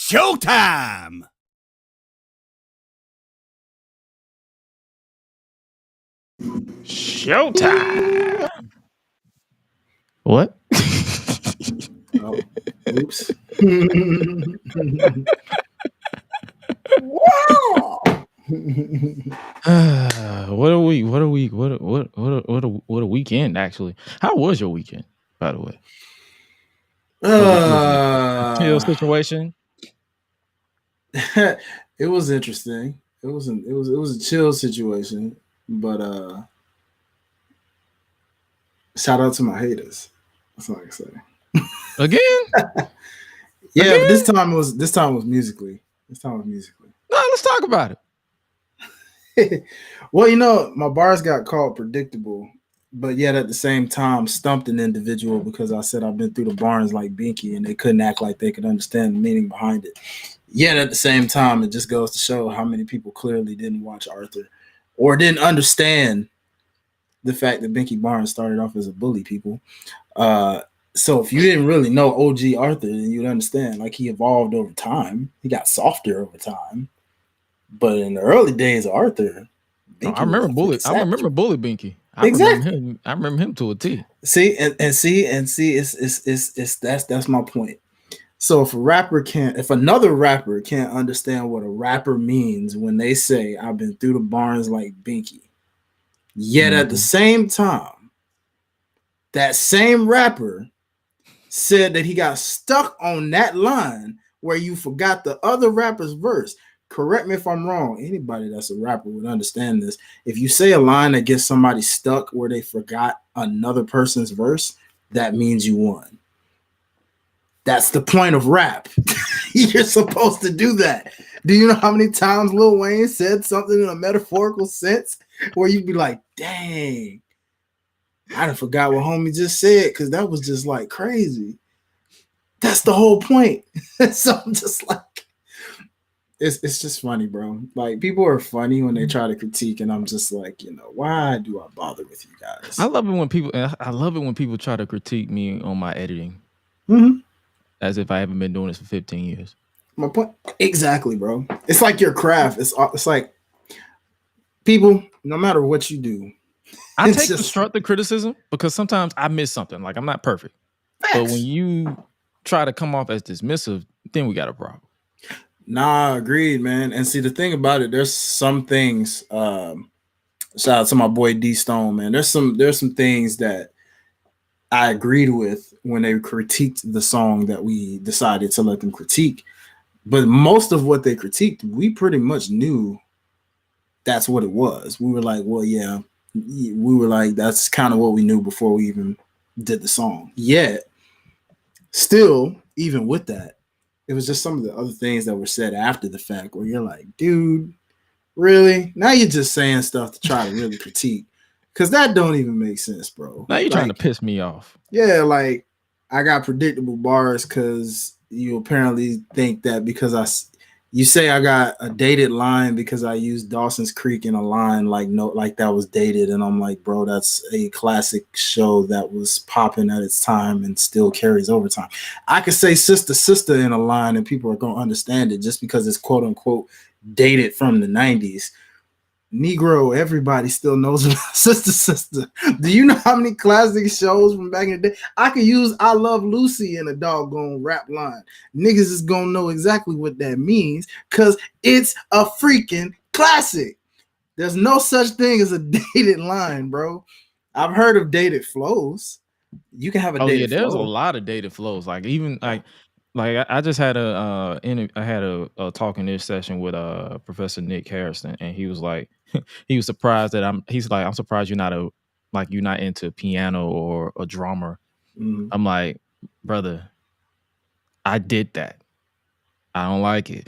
showtime. Showtime. What? Oh, oops. Wow. What a weekend, actually. How was your weekend, by the way? Chill situation. It was interesting. It was a chill situation, but shout out to my haters. That's all I can say. Again? Yeah, Again? but this time was musically. No, let's talk about it. Well, my bars got called predictable, but yet at the same time stumped an individual because I said I've been through the barns like Binky and they couldn't act like they could understand the meaning behind it. Yet at the same time, it just goes to show how many people clearly didn't watch Arthur or didn't understand the fact that Binky Barnes started off as a bully, people. So if you didn't really know OG Arthur, then you'd understand. Like, he evolved over time. He got softer over time. But in the early days of Arthur, I remember Bully Binky. Exactly. I remember him to a T. See, it's that's my point. So if another rapper can't understand what a rapper means when they say I've been through the barns like Binky, yet at the same time, that same rapper said that he got stuck on that line where you forgot the other rapper's verse. Correct me if I'm wrong. Anybody that's a rapper would understand this. If you say a line that gets somebody stuck where they forgot another person's verse, that means you won. That's the point of rap. You're supposed to do that. Do you know how many times Lil Wayne said something in a metaphorical sense where you'd be like, dang, I done forgot what homie just said because that was just like crazy. That's the whole point. So I'm just like, it's just funny, bro. Like, people are funny when they try to critique, and I'm just like, why do I bother with you guys? I love it when people try to critique me on my editing. Mm-hmm. As if I haven't been doing this for 15 years. My point, exactly, bro. It's like your craft. It's like, people, no matter what you do, I take constructive criticism because sometimes I miss something. Like, I'm not perfect. Facts. But when you try to come off as dismissive, then we got a problem. Nah, agreed, man. And see, the thing about it, there's some things. Shout out to my boy D Stone, man. There's some things that I agreed with when they critiqued the song that we decided to let them critique. But most of what they critiqued, we pretty much knew that's what it was. We were like, well, yeah. We were like, that's kind of what we knew before we even did the song. Yet, still, even with that, it was just some of the other things that were said after the fact where you're like, dude, really? Now you're just saying stuff to try to really critique. Because that don't even make sense, bro. Now you're trying to piss me off. Yeah, like, I got predictable bars because you apparently think that because you say I got a dated line because I used Dawson's Creek in a line like that was dated. And I'm like, bro, that's a classic show that was popping at its time and still carries over time. I could say sister in a line and people are going to understand it just because it's quote unquote dated from the 90s. Negro, everybody still knows about sister. Do you know how many classic shows from back in the day? I could use I Love Lucy in a doggone rap line. Niggas is gonna know exactly what that means because it's a freaking classic. There's no such thing as a dated line, bro. I've heard of dated flows. You can have a dated flow. There's a lot of dated flows. Like, even like I just had a talking this session with Professor Nick Harrison, and he was like, he was surprised that I'm surprised you're not into piano or a drummer. Mm. I'm like, brother, I did that. I don't like it.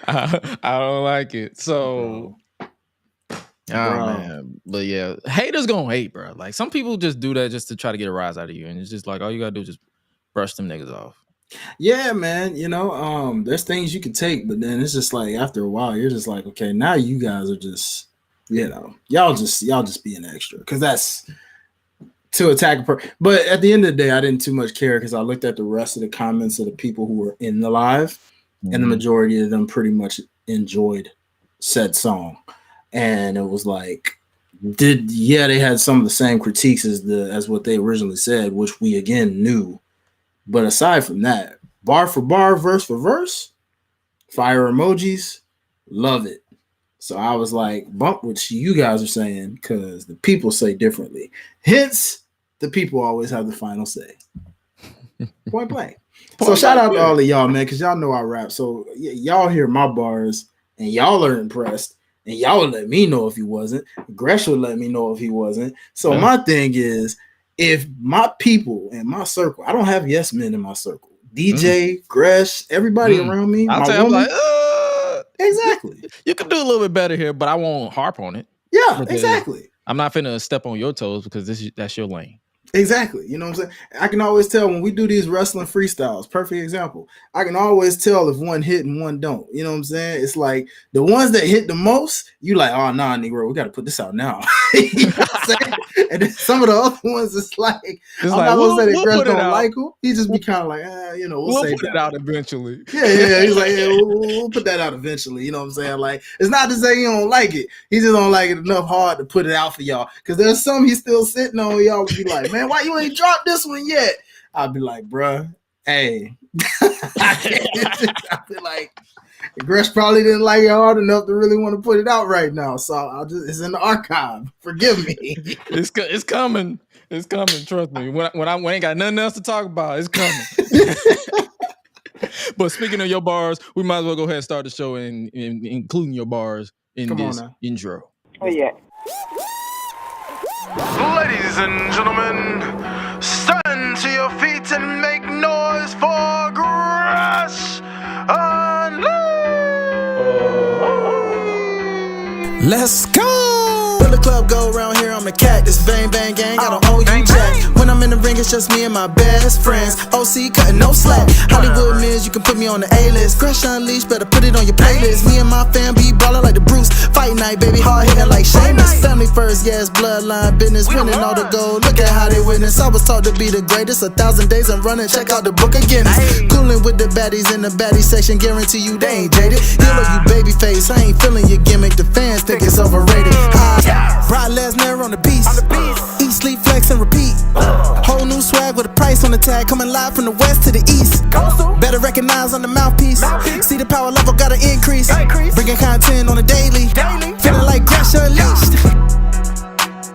I don't like it. So, man. But yeah, haters gonna hate, bro. Like, some people just do that just to try to get a rise out of you, and it's just like, all you gotta do is just brush them niggas off. Yeah, man. There's things you can take, but then it's just like after a while, you're just like, okay, now you guys are just, y'all just being extra, because that's to attack but at the end of the day, I didn't too much care because I looked at the rest of the comments of the people who were in the live, and the majority of them pretty much enjoyed said song. And it was like, they had some of the same critiques as what they originally said, which we again knew. But aside from that, bar for bar, verse for verse, fire emojis, love it. So I was like, bump what you guys are saying, because the people say differently. Hence, the people always have the final say. Point blank. So shout out to all of y'all, man, because y'all know I rap. So y'all hear my bars, and y'all are impressed, and y'all would let me know if he wasn't. Gresh would let me know if he wasn't. So my thing is, if my people in my circle, I don't have yes men in my circle. DJ, Gresh, everybody around me, I'll my woman. Exactly. You can do a little bit better here, but I won't harp on it. Yeah, exactly. I'm not finna step on your toes because that's your lane. Exactly. You know what I'm saying? I can always tell when we do these wrestling freestyles. Perfect example. I can always tell if one hit and one don't. You know what I'm saying? It's like the ones that hit the most, you like, oh, nah, Negro, we got to put this out now. You know what I'm saying? And then some of the other ones, it's like, I'm not going to say that Gresh don't like him. He just be kind of like, we'll put it out eventually. Yeah. He's like, we'll put that out eventually. You know what I'm saying? Like, it's not to say he don't like it. He just don't like it enough hard to put it out for y'all. Because there's some he's still sitting on. Y'all would be like, man, why you ain't dropped this one yet? I'll be like, bruh, hey. I'll be like, Gresh probably didn't like it hard enough to really want to put it out right now. So it's in the archive. Forgive me. It's coming. It's coming. Trust me. When I ain't got nothing else to talk about, it's coming. But speaking of your bars, we might as well go ahead and start the show and including your bars in this intro. Oh yeah. Ladies and gentlemen, stand to your feet and make noise for GRESH Unleashed! Let's go! When the club go around here, I'm a cactus. Bang, bang, gang, got an OU jack. When I'm in the ring, it's just me and my best friends. OC cutting no slack. Hollywood Miz, you can put me on the A-list. GRESH Unleashed, better put it on your playlist. Me and my fam be ballin' like the Bruce. Fight night, baby, hard hitting like Sheamus. Family first, yes, bloodline business. Winning all the gold, look at how they witness. I was taught to be the greatest. 1,000 days I'm running, check out the book of Guinness. Coolin' with the baddies in the baddie section. Guarantee you they ain't jaded. Healer, you baby face, I ain't feeling your gimmick. The fans think it's overrated. Brock Lesnar on the beast. Eat, sleep, flex, and repeat. Whole new swag with a price on the tag. Coming live from the west to the east. Better recognize on the mouthpiece. See the power level gotta increase. Bringing content on a daily. Feeling like GRESH Unleashed.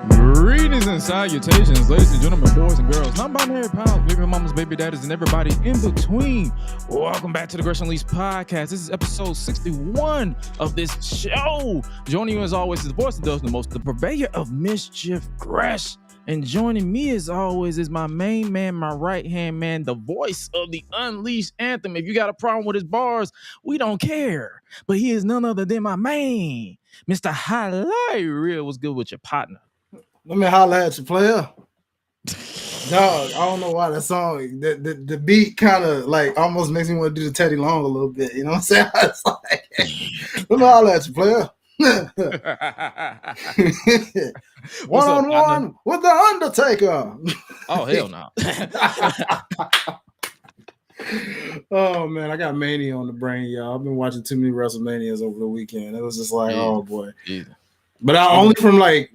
Greetings and salutations, ladies and gentlemen, boys and girls, non-binary pals, baby mamas, baby daddies, and everybody in between. Welcome back to the GRESH Unleashed podcast. This is episode 61 of this show. Joining you as always is the voice that does the most, the purveyor of mischief, Gresh. And joining me as always is my main man, my right-hand man, the voice of the Unleashed anthem. If you got a problem with his bars, we don't care. But he is none other than my man, Mr. Highlight Real. What's good with your partner? Let me holler at you, player. Dog, I don't know why that song, the beat kind of like almost makes me want to do the Teddy Long a little bit. You know what I'm saying? It's like, let me holler at you, player. One-on-one with the Undertaker. Oh, hell no. Oh, man, I got Mania on the brain, y'all. I've been watching too many WrestleManias over the weekend. It was just like, oh, boy. But I only from like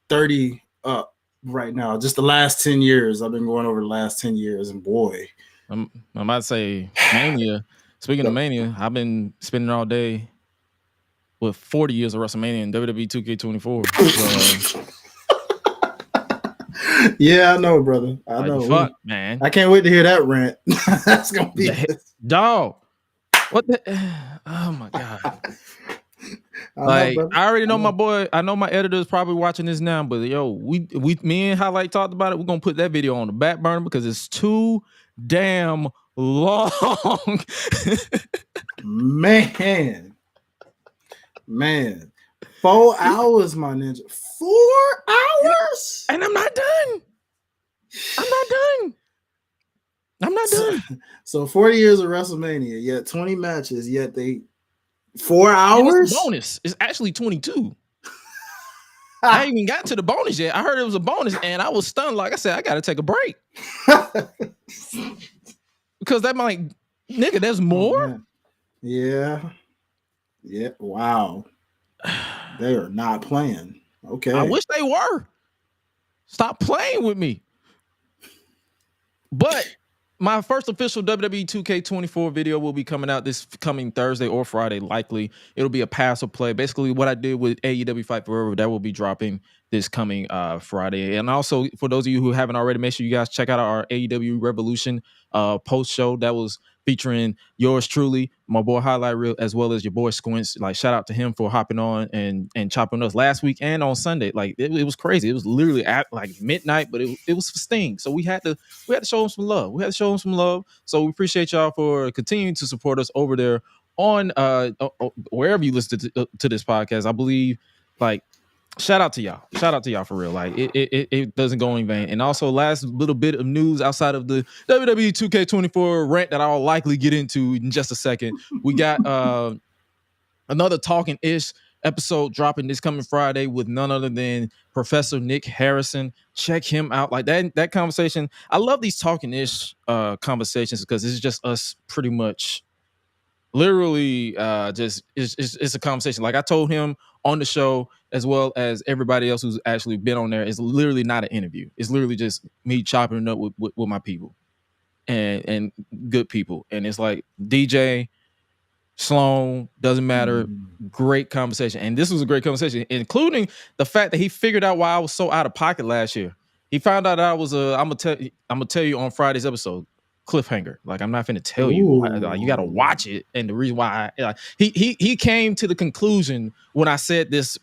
30 up right now. Just the last 10 years. I've been going over the last 10 years, and boy. I'm about to say Mania. Speaking of Mania, I've been spending all day with 40 years of WrestleMania and WWE 2K24. Yeah, I know, brother. I know. Fuck, man. I can't wait to hear that rant. That's going to be dog. What the? Oh, my God. I already know my boy. I know my editor is probably watching this now, but yo, me and Highlight talked about it. We're going to put that video on the back burner because it's too damn long. Man, 4 hours, my ninja. 4 hours? And I'm not done. So 40 years of WrestleMania, yet 20 matches, yet they 4 hours? Bonus. It's actually 22. I ain't even got to the bonus yet. I heard it was a bonus, and I was stunned. Like I said, I got to take a break because that might, nigga, there's more. Oh, yeah. Wow. They are not playing. Okay. I wish they were. Stop playing with me. But my first official WWE 2K24 video will be coming out this coming Thursday or Friday, likely. It'll be a pass or play. Basically, what I did with AEW Fight Forever, that will be dropping this coming Friday. And also, for those of you who haven't already, make sure you guys check out our AEW Revolution post show that was featuring yours truly, my boy Highlight Reel, as well as your boy Squints. Like, shout out to him for hopping on and chopping us last week and on Sunday. Like, it was crazy. It was literally at like midnight, but it was for Sting. So we had to show him some love. So we appreciate y'all for continuing to support us over there on wherever you listen to this podcast. I believe, like, shout out to y'all for real. Like, it doesn't go in vain. And also, last little bit of news outside of the WWE 2K24 rant that I'll likely get into in just a second. We got another Talking Ish episode dropping this coming Friday with none other than Professor Nick Harrison. Check him out. Like, that conversation. I love these Talking Ish conversations because it's just us pretty much literally just it's a conversation. Like I told him on the show, as well as everybody else who's actually been on there, it's literally not an interview. It's literally just me chopping it up with my people and good people. And it's like DJ, Sloan, doesn't matter. Great conversation. And this was a great conversation, including the fact that he figured out why I was so out of pocket last year. He found out that I was I'm gonna tell you on Friday's episode. Cliffhanger. Like, I'm not finna tell you. Like, you gotta watch it. And the reason why he came to the conclusion when I said this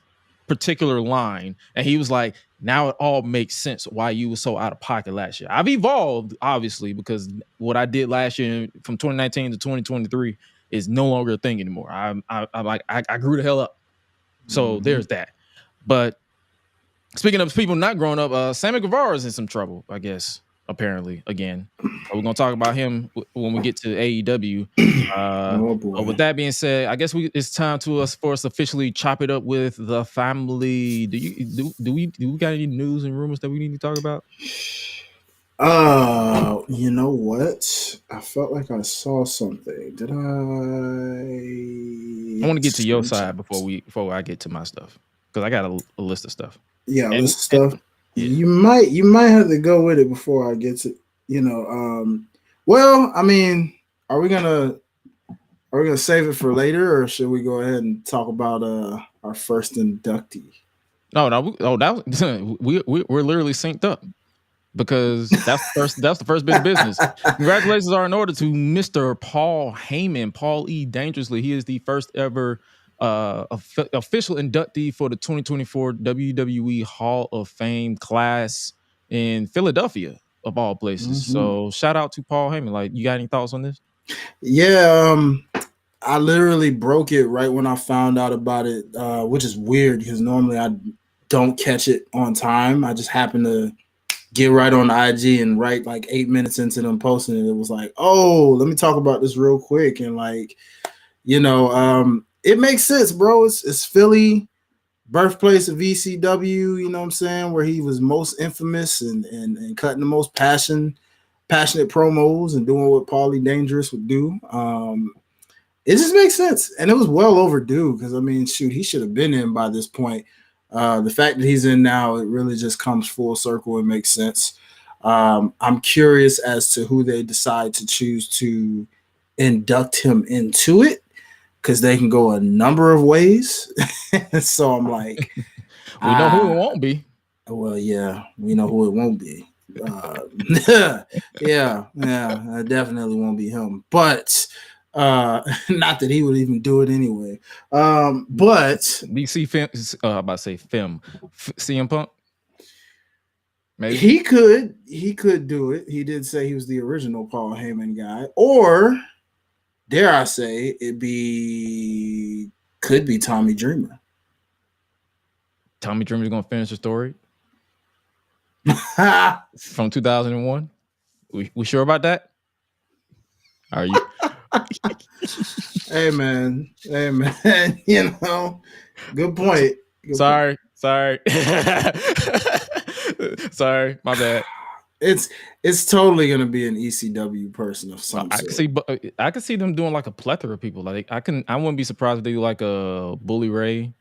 particular line, and he was like, now it all makes sense why you were so out of pocket last year. I've evolved, obviously, because what I did last year from 2019 to 2023 is no longer a thing anymore. I grew the hell up. So there's that. But speaking of people not growing up, Sammy Guevara is in some trouble, I guess. Apparently, again, we're gonna talk about him when we get to AEW. But with that being said, I guess it's time for us to officially chop it up with the family. Do we got any news and rumors that we need to talk about? You know what? I felt like I saw something. Did I want to get to your side before I get to my stuff, because I got a list of stuff. Yeah, a list of stuff. Yeah. You might have to go with it before I get to, well, I mean, are we gonna save it for later, or should we go ahead and talk about our first inductee? No, we're literally synced up, because that's the first bit of business. Congratulations are in order to Mr. Paul Heyman, Paul E. Dangerously. He is the first ever official inductee for the 2024 WWE Hall of Fame class in Philadelphia, of all places. So shout out to Paul Heyman. Like, you got any thoughts on this? Yeah, I literally broke it right when I found out about it, which is weird because normally I don't catch it on time. I just happen to get right on the IG and right like 8 minutes into them posting it. It was like, oh, let me talk about this real quick. And like, it makes sense, bro. It's Philly, birthplace of ECW, you know what I'm saying, where he was most infamous and cutting the most passionate promos and doing what Paulie Dangerous would do. It just makes sense. And it was well overdue because, I mean, shoot, he should have been in by this point. The fact that he's in now, it really just comes full circle and makes sense. I'm curious as to who they decide to choose to induct him into it, because they can go a number of ways. So I'm like, we know who it won't be. Well, yeah, we know who it won't be. Yeah, it definitely won't be him. But not that he would even do it anyway. But DC CM Punk. Maybe he could do it. He did say he was the original Paul Heyman guy, or dare I say, could be Tommy Dreamer. Tommy Dreamer's gonna finish the story from 2001. We sure about that? Are you? Hey man, good point. Sorry, Sorry. Sorry, my bad. It's totally gonna be an ECW person of some I sort. can see, but I can see them doing like a plethora of people. Like I wouldn't be surprised if they do like a Bully Ray,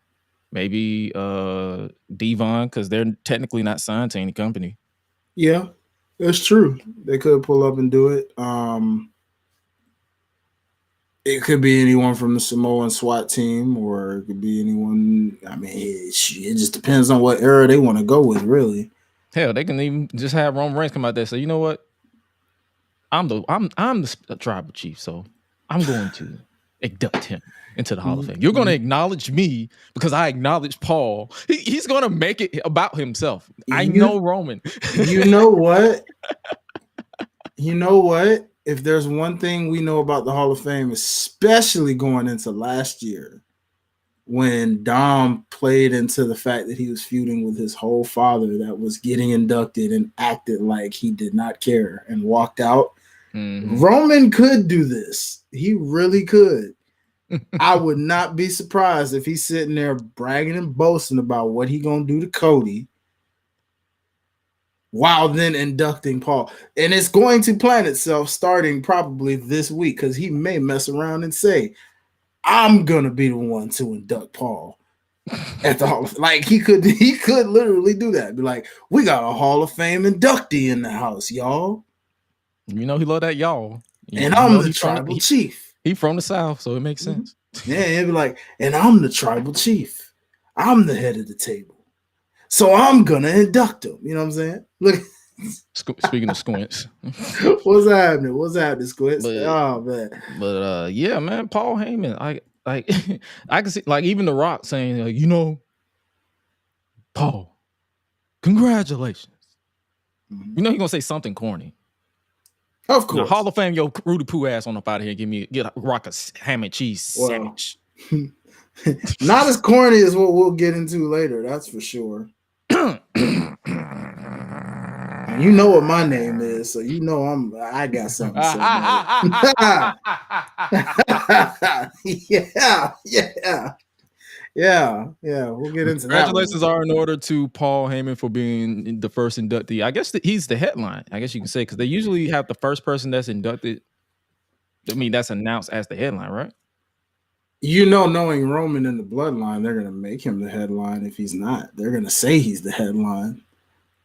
maybe Devon, because they're technically not signed to any company. Yeah, that's true. They could pull up and do it. It could be anyone from the Samoan SWAT team, or it could be anyone. I mean, it just depends on what era they want to go with, really. Hell, they can even just have Roman Reigns come out there and say, you know what? I'm the tribal chief, so I'm going to induct him into the Hall of Fame. You're going to acknowledge me because I acknowledge Paul. He's going to make it about himself. I know Roman. You know what? You know what? If there's one thing we know about the Hall of Fame, especially going into last year, when Dom played into the fact that he was feuding with his whole father that was getting inducted and acted like he did not care and walked out. Mm-hmm. Roman could do this. He really could. I would not be surprised if he's sitting there bragging and boasting about what he gonna do to Cody while then inducting Paul. And it's going to plan itself starting probably this week, because he may mess around and say, I'm gonna be the one to induct Paul at the Hall of Fame. Like he could literally do that. Be like, we got a Hall of Fame inductee in the house, y'all. You know he love that y'all. And I'm the tribal chief. He from the South, so it makes sense. Yeah, he'd be like, and I'm the tribal chief. I'm the head of the table. So I'm gonna induct him. You know what I'm saying? Look. Speaking of squints. What's happening? What's happening, Squints? Oh man. But yeah, man, Paul Heyman. I can see, like, even The Rock saying, like, you know, Paul, congratulations. Mm-hmm. You know he's gonna say something corny. Of course. Hall of Fame, yo, Rudy Poo ass on up out of here. Get Rock a ham and cheese sandwich. Not as corny as what we'll get into later, that's for sure. You know what my name is, so you know I got something to say. Yeah. We'll get into that. Congratulations are in order to Paul Heyman for being the first inductee. I guess he's the headline, I guess you can say, because they usually have the first person that's inducted. I mean, that's announced as the headline, right? You know, knowing Roman in the bloodline, they're going to make him the headline if he's not. They're going to say he's the headline.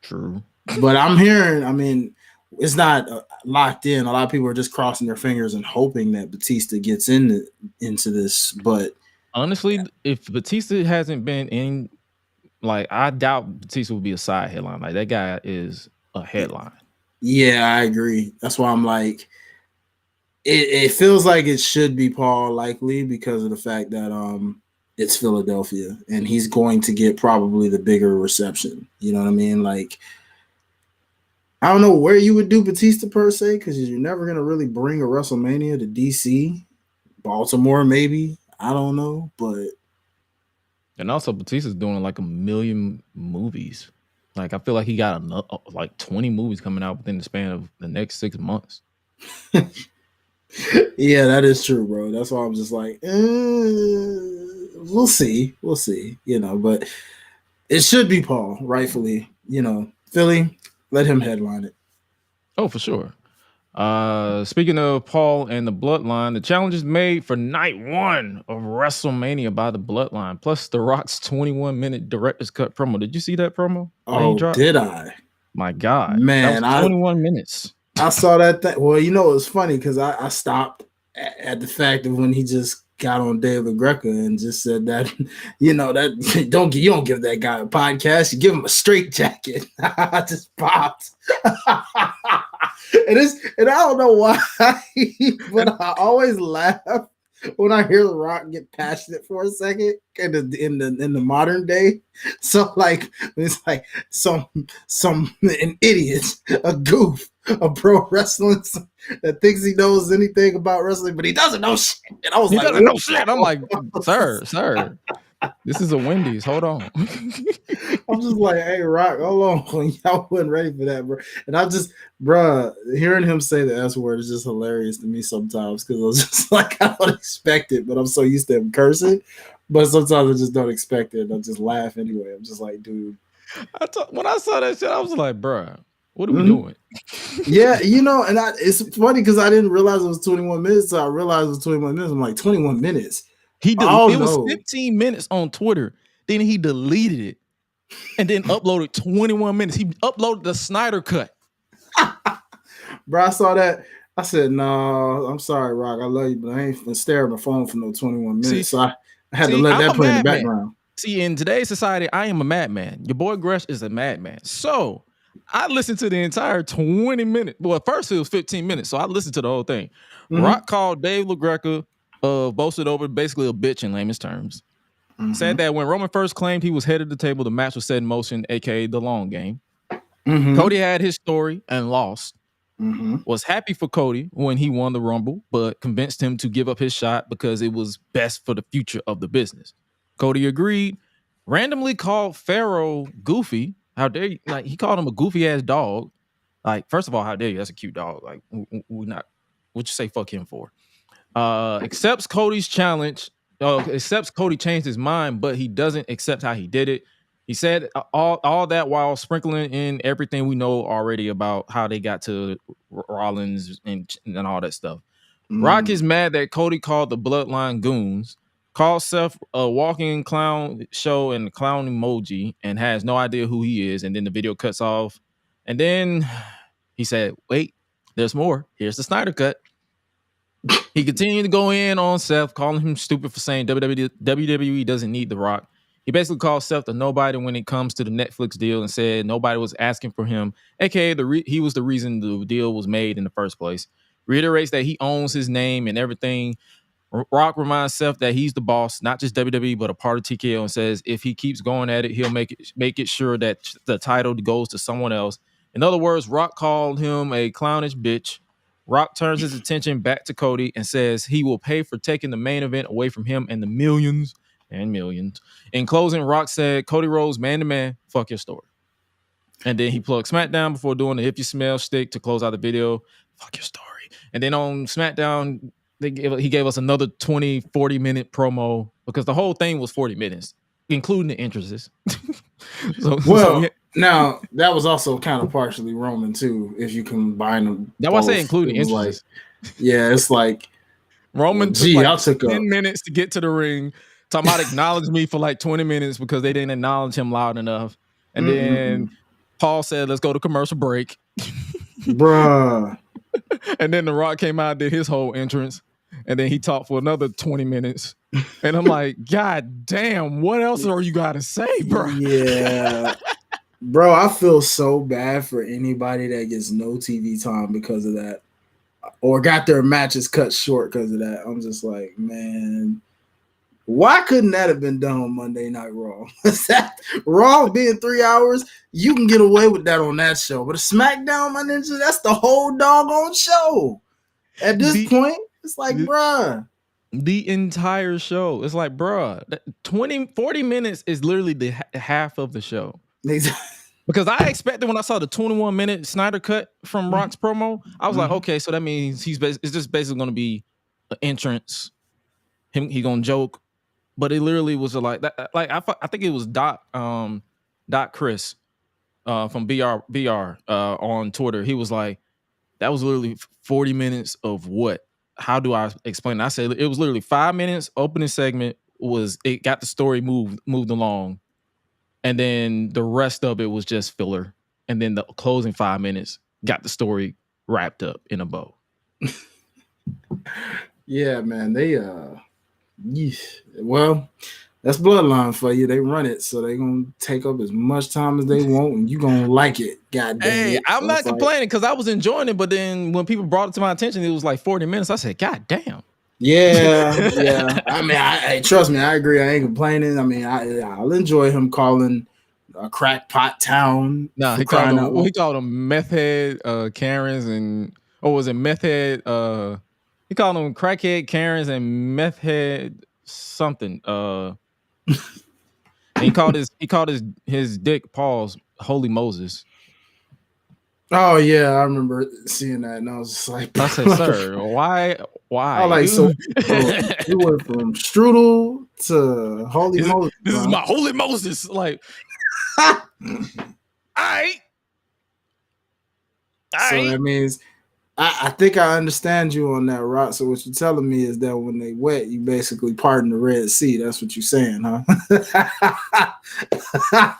True. But I'm hearing, I mean, it's not locked in. A lot of people are just crossing their fingers and hoping that Batista gets into this. But honestly, if Batista hasn't been in, like, I doubt Batista will be a side headline. Like, that guy is a headline. Yeah, I agree. That's why I'm like, it feels like it should be Paul, likely, because of the fact that it's Philadelphia and he's going to get probably the bigger reception. You know what I mean? Like, I don't know where you would do Batista per se, because you're never going to really bring a WrestleMania to DC. Baltimore, maybe. I don't know, but. And also, Batista's doing like 1 million movies. Like, I feel like he got like 20 movies coming out within the span of the next 6 months. Yeah, that is true, bro. That's why I'm just like, we'll see. We'll see, you know, but it should be Paul, rightfully. You know, Philly, let him headline it. Oh, for sure. Speaking of Paul and the Bloodline, the challenge is made for night 1 of WrestleMania by the Bloodline, plus The Rock's 21-minute director's cut promo. Did you see that promo? Oh, did I? My God. Man, that was 21 minutes. I saw that thing. Well, you know, it was funny because I stopped at the fact of when he just got on David Greca and just said that, you know, that you don't give that guy a podcast, you give him a straight jacket. I just popped. And I don't know why, but I always laugh when I hear The Rock get passionate for a second in the modern day. So like it's like an idiot, a goof, a pro wrestler that thinks he knows anything about wrestling, but he doesn't know shit. And I was like, doesn't know shit. I'm like, sir, this is a Wendy's. Hold on. I'm just like, hey, Rock, hold on. Y'all wasn't ready for that, bro. And I just, bruh, hearing him say the S word is just hilarious to me sometimes because I was just like, I don't expect it, but I'm so used to him cursing. But sometimes I just don't expect it. I just laugh anyway. I'm just like, dude. When I saw that shit, I was like, bruh, what are we doing? Yeah, and it's funny because I didn't realize it was 21 minutes. So I realized it was 21 minutes. I'm like, 21 minutes. It was 15 minutes on Twitter. Then he deleted it and then uploaded 21 minutes. He uploaded the Snyder cut. Bro, I saw that. I said, no, I'm sorry, Rock. I love you, but I ain't stare at my phone for no 21 minutes. So I had to let that play in the background. See, in today's society, I am a madman. Your boy Gresh is a madman. So I listened to the entire 20 minutes. Well, at first it was 15 minutes, so I listened to the whole thing. Mm-hmm. Rock called Dave LaGreca, boasted over basically a bitch in layman's terms. Mm-hmm. Said that when Roman first claimed he was head of the table, the match was set in motion, aka the long game. Mm-hmm. Cody had his story and lost. Mm-hmm. Was happy for Cody when he won the Rumble, but convinced him to give up his shot because it was best for the future of the business. Cody agreed, randomly called Pharaoh goofy. How dare you? Like, he called him a goofy ass dog. Like, first of all, how dare you? That's a cute dog. Like, what'd you say fuck him for? Accepts Cody's challenge. Accepts Cody changed his mind, but he doesn't accept how he did it. He said all that while sprinkling in everything we know already about how they got to Rollins and all that stuff. Rock is mad that Cody called the Bloodline goons, calls Seth a walking clown show and clown emoji, and has no idea who he is. And then the video cuts off. And then he said, wait, there's more. Here's the Snyder cut. He continued to go in on Seth, calling him stupid for saying WWE doesn't need The Rock. He basically called Seth a nobody when it comes to the Netflix deal and said nobody was asking for him, aka he was the reason the deal was made in the first place. Reiterates that he owns his name and everything. Rock reminds Seth that he's the boss, not just WWE, but a part of TKO, and says if he keeps going at it, he'll make it sure that the title goes to someone else. In other words, Rock called him a clownish bitch. Rock turns his attention back to Cody and says he will pay for taking the main event away from him and the millions and millions. In closing, Rock said, Cody Rhodes, man to man, fuck your story. And then he plugged SmackDown before doing the If You Smell stick to close out the video. Fuck your story. And then on SmackDown, he gave us another 20, 40-minute promo because the whole thing was 40 minutes, including the entrances. Now, that was also kind of partially Roman, too, if you combine them. That's why I say including entrances. It's like Roman took 10 minutes to get to the ring. Talking about acknowledge me for like 20 minutes because they didn't acknowledge him loud enough. And then Paul said, let's go to commercial break. Bruh. And then The Rock came out, did his whole entrance. And then he talked for another 20 minutes. And I'm like, God damn, what else are you got to say, bro? Yeah. Bro, I feel so bad for anybody that gets no TV time because of that. Or got their matches cut short because of that. I'm just like, man. Why couldn't that have been done on Monday Night Raw? Raw being 3 hours, you can get away with that on that show. But a SmackDown, my ninja, that's the whole doggone show. At this point, it's like, bruh. The entire show. It's like, bruh, 40 minutes is literally the half of the show. Because I expected when I saw the 21-minute Snyder cut from Rock's promo, I was like, okay, so that means it's just basically going to be an entrance. He going to joke. But it literally was like that. Like I think it was Doc Chris from BR on Twitter. He was like, that was literally 40 minutes of what? How do I explain it? I said it was literally 5 minutes. Opening segment it got the story moved along, and then the rest of it was just filler. And then the closing 5 minutes got the story wrapped up in a bow. Yeah, man. Well, that's Bloodline for you. They run it, so they're gonna take up as much time as they want, and you're gonna like it. God damn it. I'm not complaining because I was enjoying it, but then when people brought it to my attention, it was like 40 minutes. I said, God damn. Yeah. I mean, trust me, I agree. I ain't complaining. I mean, I'll enjoy him calling a crackpot town. No, he called them meth head Karens was it meth head he called them crackhead Karens and meth head something. And he called his dick Paul's Holy Moses. Oh yeah, I remember seeing that, and I was just like, I said, sir, why Why? I like so we went from strudel to holy Moses. This is my holy Moses. Like, I. So that means I think I understand you on that, Rock. So what you're telling me is that when they wet, you basically pardon the Red Sea. That's what you're saying, huh? Okay, I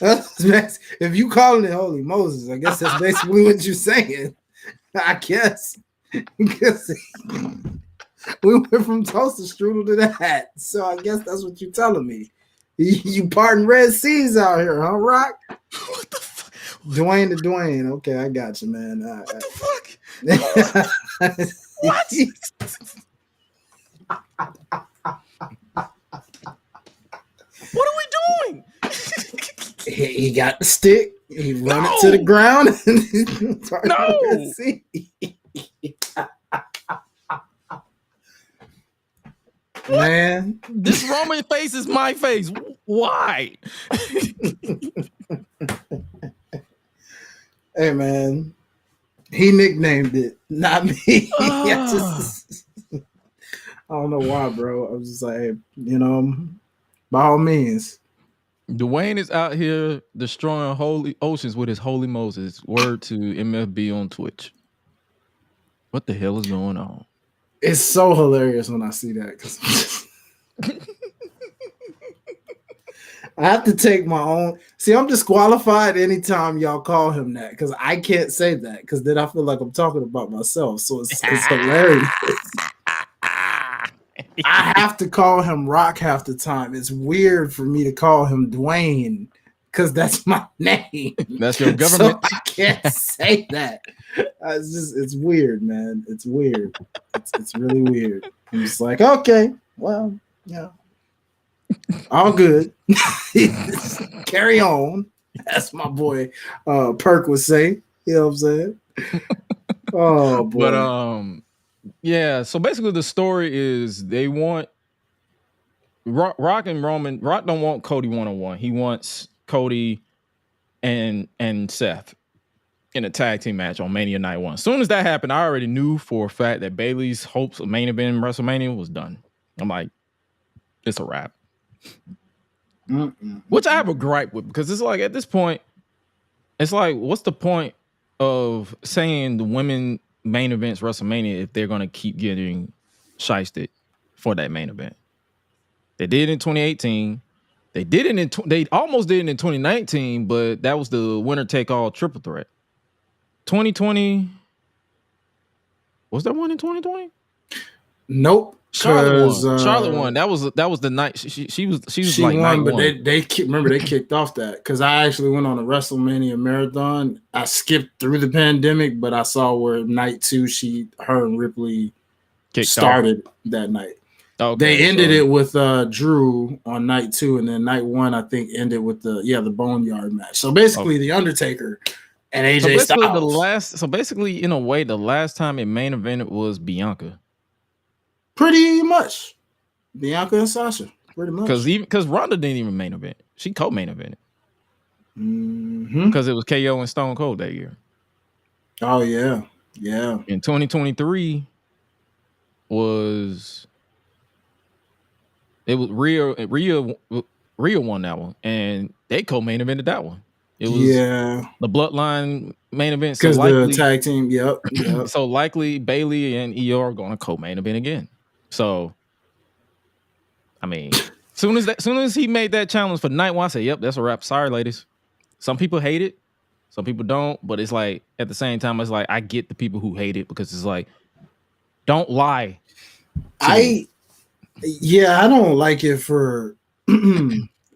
got you. If you calling it holy Moses, I guess that's basically what you're saying. I guess. Because we went from toaster strudel to that. So I guess that's what you're telling me. You pardon Red Seas out here, huh, Rock? What the fuck? Dwayne to Dwayne. Okay, I got you, man. What the fuck? What? What are we doing? He got the stick. He run it to the ground. Man, this Roman face is my face. Why? Hey, man. He nicknamed it, not me. I don't know why, bro. I was just like, by all means. Dwayne is out here destroying holy oceans with his holy Moses. Word to MFB on Twitch. What the hell is going on? It's so hilarious when I see that because I have to take my own. See, I'm disqualified anytime y'all call him that because I can't say that because then I feel like I'm talking about myself. So it's hilarious. I have to call him Rock half the time. It's weird for me to call him Dwayne because that's my name. That's your government. So I can't say that. It's weird, man. It's weird. It's really weird. I'm just like, okay, well, yeah, all good. Carry on. That's my boy Perk would say. You know what I'm saying? Oh boy. But yeah, so basically the story is they want Rock and Roman. Rock don't want Cody 1-on-1. He wants Cody and Seth in a tag team match on Mania Night 1. As soon as that happened, I already knew for a fact that Bayley's hopes of main event in WrestleMania was done. I'm like, it's a wrap. Which I have a gripe with because it's like at this point, it's like, what's the point of saying the women main events WrestleMania if they're gonna keep getting shysted for that main event? They did it in 2018. They did it they almost did it in 2019, but that was the winner take all triple threat. 2020 was there one in 2020? Nope. Charlotte won. That was the night she was like won, but one. they kicked off that because I actually went on a WrestleMania marathon. I skipped through the pandemic, but I saw where night 2 her and Ripley started that night. Okay, they ended it with Drew on night 2, and then night 1 I think ended with the Boneyard match. So basically, The Undertaker and AJ Styles. So basically, in a way, the last time it main evented was Bianca. Pretty much, Bianca and Sasha. Pretty much, because Ronda didn't even main event; she co-main evented. Because it was KO and Stone Cold that year. Oh yeah. In 2023 was Rhea won that one, and they co-main evented that one. It was the Bloodline main event because the tag team. Yep. So likely Bayley and Io are going to co-main event again. So, I mean, soon as he made that challenge for night 1, I said, "Yep, that's a wrap." Sorry, ladies. Some people hate it, some people don't. But it's like at the same time, it's like I get the people who hate it because it's like, don't lie. I don't like it for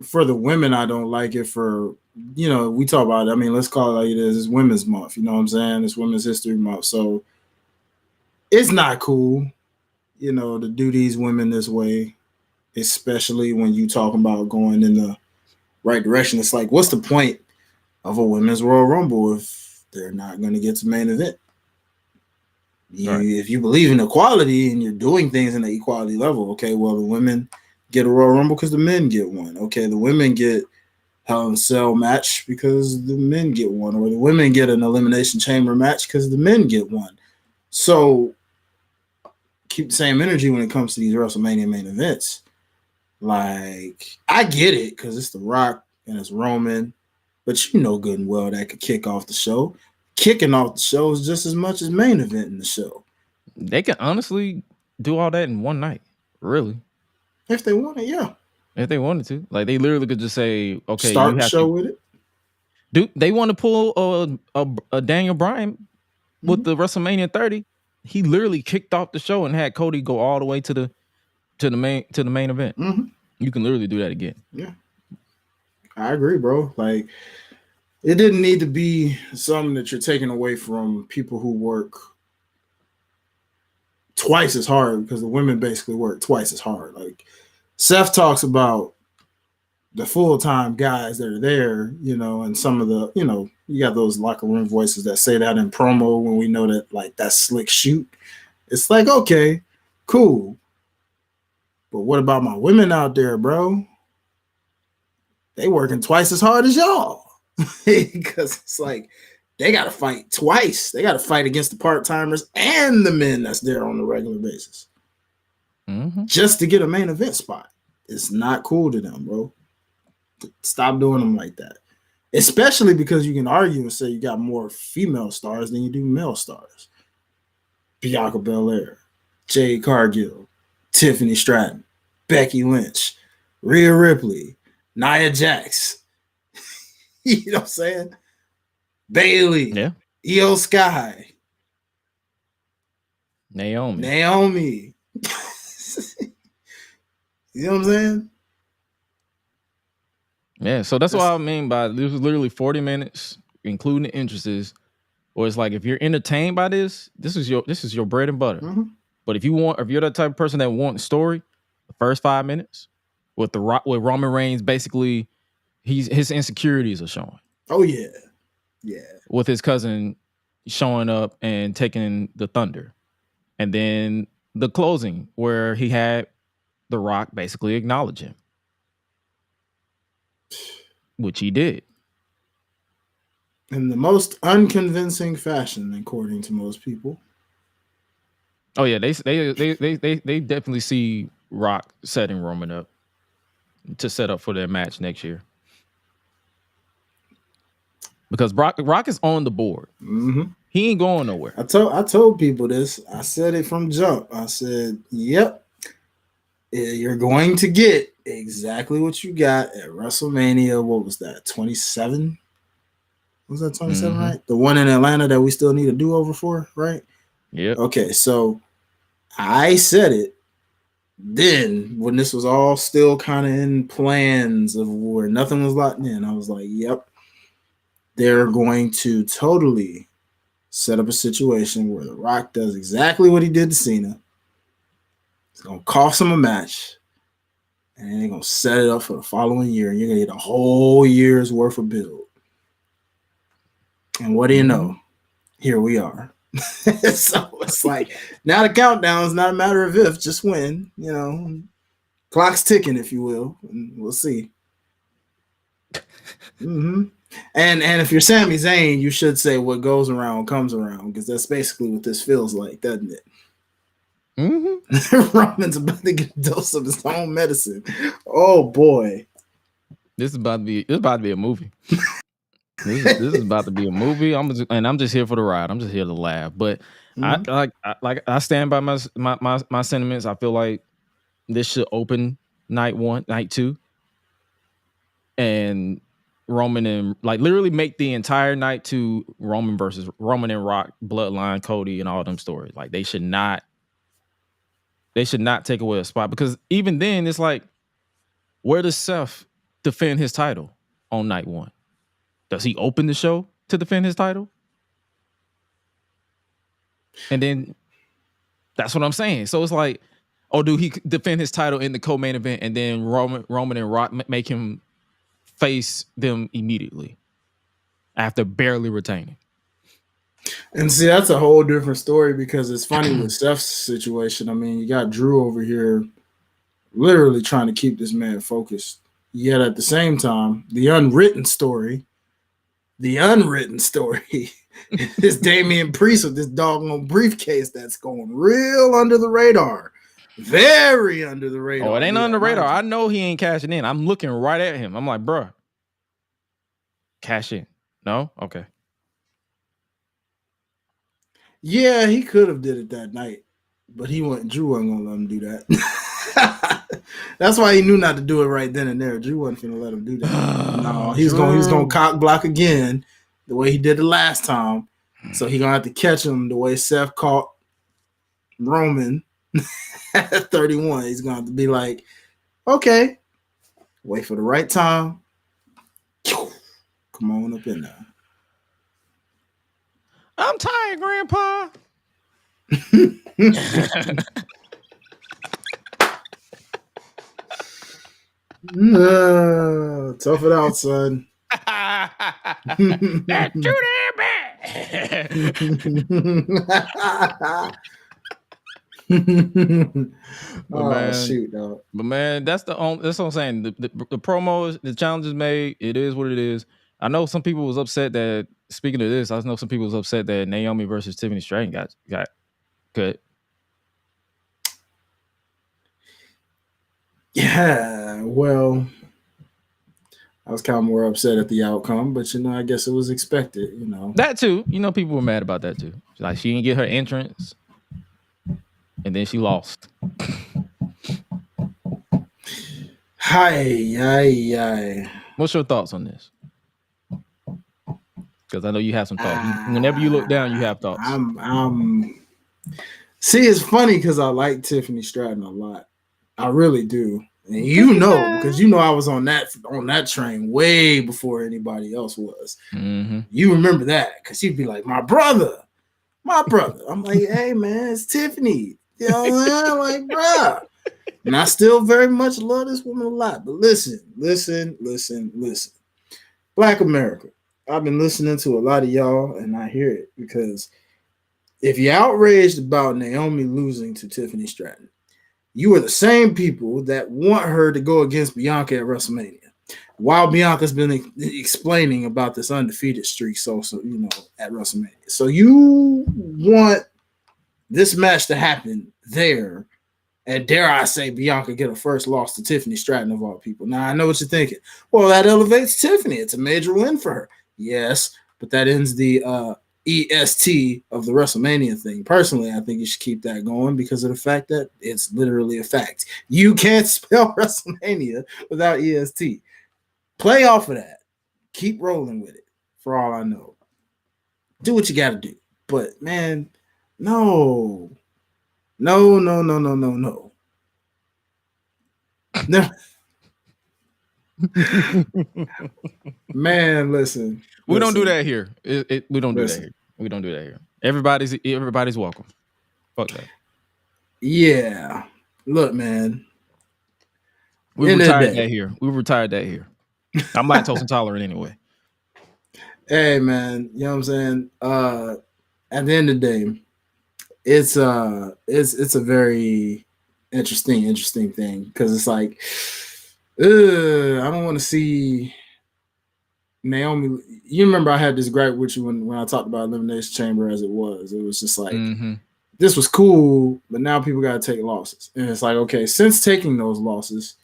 for the women. I don't like it for we talk about it. I mean, let's call it like it is. It's Women's Month. You know what I'm saying? It's Women's History Month, so it's not cool. To do these women this way, especially when you talking about going in the right direction. It's like, what's the point of a Women's Royal Rumble if they're not going to get to main event? If you believe in equality and you're doing things in the equality level, okay, well, the women get a Royal Rumble because the men get one. Okay, the women Hell in a Cell match because the men get one, or the women get an Elimination Chamber match because the men get one. So keep the same energy when it comes to these WrestleMania main events. Like, I get it because it's The Rock and it's Roman, but you know good and well that could kick off the show. Kicking off the show is just as much as main event in the show. They can honestly do all that in one night, really. If they want it, yeah. If they wanted to. Like, they literally could just say, okay, start you the have show to. with it. Do they want to pull a Daniel Bryan with the WrestleMania 30? He literally kicked off the show and had Cody go all the way to the main event. Mm-hmm. You can literally do that again. Yeah, I agree, bro. Like, it didn't need to be something that you're taking away from people who work twice as hard, because the women basically work twice as hard. Like, Seth talks about the full-time guys that are there, you know, and some of the, you know, you got those locker room voices that say that in promo when we know that, like, that's slick shoot. It's like, okay, cool. But what about my women out there, bro? They working twice as hard as y'all. Because it's like, they got to fight twice. They got to fight against the part-timers and the men that's there on a regular basis. Just to get a main event spot. It's not cool to them, bro. Stop doing them like that. Especially because you can argue and say you got more female stars than you do male stars. Bianca Belair, Jade Cargill, Tiffany Stratton, Becky Lynch, Rhea Ripley, Nia Jax. You know what I'm saying? Bailey, Yeah. Io Sky, Naomi. You know what I'm saying? Yeah, so that's what I mean by this was literally 40 minutes, including the entrances. Or it's like, if you're entertained by this is your bread and butter. But if you're that type of person that wants story, the first 5 minutes with Roman Reigns, basically his insecurities are showing. Oh yeah. Yeah. With his cousin showing up and taking the thunder. And then the closing where he had The Rock basically acknowledge him. Which he did. In the most unconvincing fashion, according to most people. Oh yeah, they definitely see Rock setting Roman up to set up for their match next year. Because Rock is on the board. He ain't going nowhere. I told people this. I said it from jump. I said, yep, you're going to get exactly what you got at WrestleMania. What was that? 27? Was that 27, right? The one in Atlanta that we still need a do-over for, right? Yeah. Okay, so I said it then when this was all still kind of in plans of where nothing was locked in. I was like, yep, they're going to totally set up a situation where The Rock does exactly what he did to Cena. It's going to cost him a match. And then they're going to set it up for the following year. And you're going to get a whole year's worth of build. And what do you know? Here we are. So it's like, now the countdown is not a matter of if, just when. You know, clock's ticking, if you will. And we'll see. And if you're Sami Zayn, you should say what goes around comes around, because that's basically what this feels like, doesn't it? Roman's about to get a dose of his own medicine. Oh boy, this is about to be a movie. This is about to be a movie. I'm just here for the ride. I'm just here to laugh. But I stand by my sentiments. I feel like this should open night 1, night 2, and Roman and literally make the entire night 2 Roman versus Roman and Rock, Bloodline, Cody, and all them stories. Like, they should not take away a spot, because even then it's like, where does Seth defend his title on night 1? Does he open the show to defend his title? And then that's what I'm saying. So it's like, or do he defend his title in the co-main event and then Roman and Rock make him face them immediately after barely retaining? And see, that's a whole different story, because it's funny with Seth's situation. I mean, you got Drew over here literally trying to keep this man focused Yet at the same time, the unwritten story is Damian Priest with this doggone briefcase that's going real under the radar. Very under the radar. Oh, it ain't under the radar. I know he ain't cashing in. I'm looking right at him. I'm like, bruh, cash in. No? Okay. Yeah, he could have did it that night, but Drew wasn't gonna let him do that. That's why he knew not to do it right then and there. Drew wasn't gonna let him do that. No, he was gonna cock block again the way he did the last time. So he gonna have to catch him the way Seth caught Roman at 31. He's gonna have to be like, okay, wait for the right time. Come on up in there. I'm tired, Grandpa. Tough it out, son. That's too damn bad. Man, shoot, dog. But man, that's what I'm saying. The promos, the challenges made, it is what it is. I know some people was upset that, speaking of this, I know some people was upset that Naomi versus Tiffany Stratton got cut. Yeah, well, I was kind of more upset at the outcome, but I guess it was expected, That too. People were mad about that too. Like, she didn't get her entrance, and then she lost. Hi. What's your thoughts on this? Because I know you have some thoughts. Whenever you look down, you have thoughts. See, it's funny because I like Tiffany Stratton a lot. I really do. And because I was on that train way before anybody else was. Mm-hmm. You remember that because you'd be like, my brother. I'm like, hey man, it's Tiffany. You know what I'm saying? Like, bruh. And I still very much love this woman a lot. But listen. Black America. I've been listening to a lot of y'all, and I hear it because if you're outraged about Naomi losing to Tiffany Stratton, you are the same people that want her to go against Bianca at WrestleMania. While Bianca's been explaining about this undefeated streak, so at WrestleMania. So you want this match to happen there, and dare I say Bianca get a first loss to Tiffany Stratton of all people. Now, I know what you're thinking. Well, that elevates Tiffany. It's a major win for her. Yes, but that ends the EST of the WrestleMania thing. Personally, I think you should keep that going because of the fact that it's literally a fact. You can't spell WrestleMania without EST. Play off of that. Keep rolling with it, for all I know. Do what you got to do. But, man, no. No. Man, listen. We don't do that here. We don't do that here. We don't do that here. Everybody's welcome. Fuck that. Yeah. Look, man. We retired that here. I'm lactose intolerant anyway. Hey, man. You know what I'm saying? At the end of the day, it's a very interesting thing because it's like, I don't want to see Naomi. You remember I had this gripe with you when I talked about Elimination Chamber as it was. It was just like, this was cool, but now people got to take losses. And it's like, okay, since taking those losses,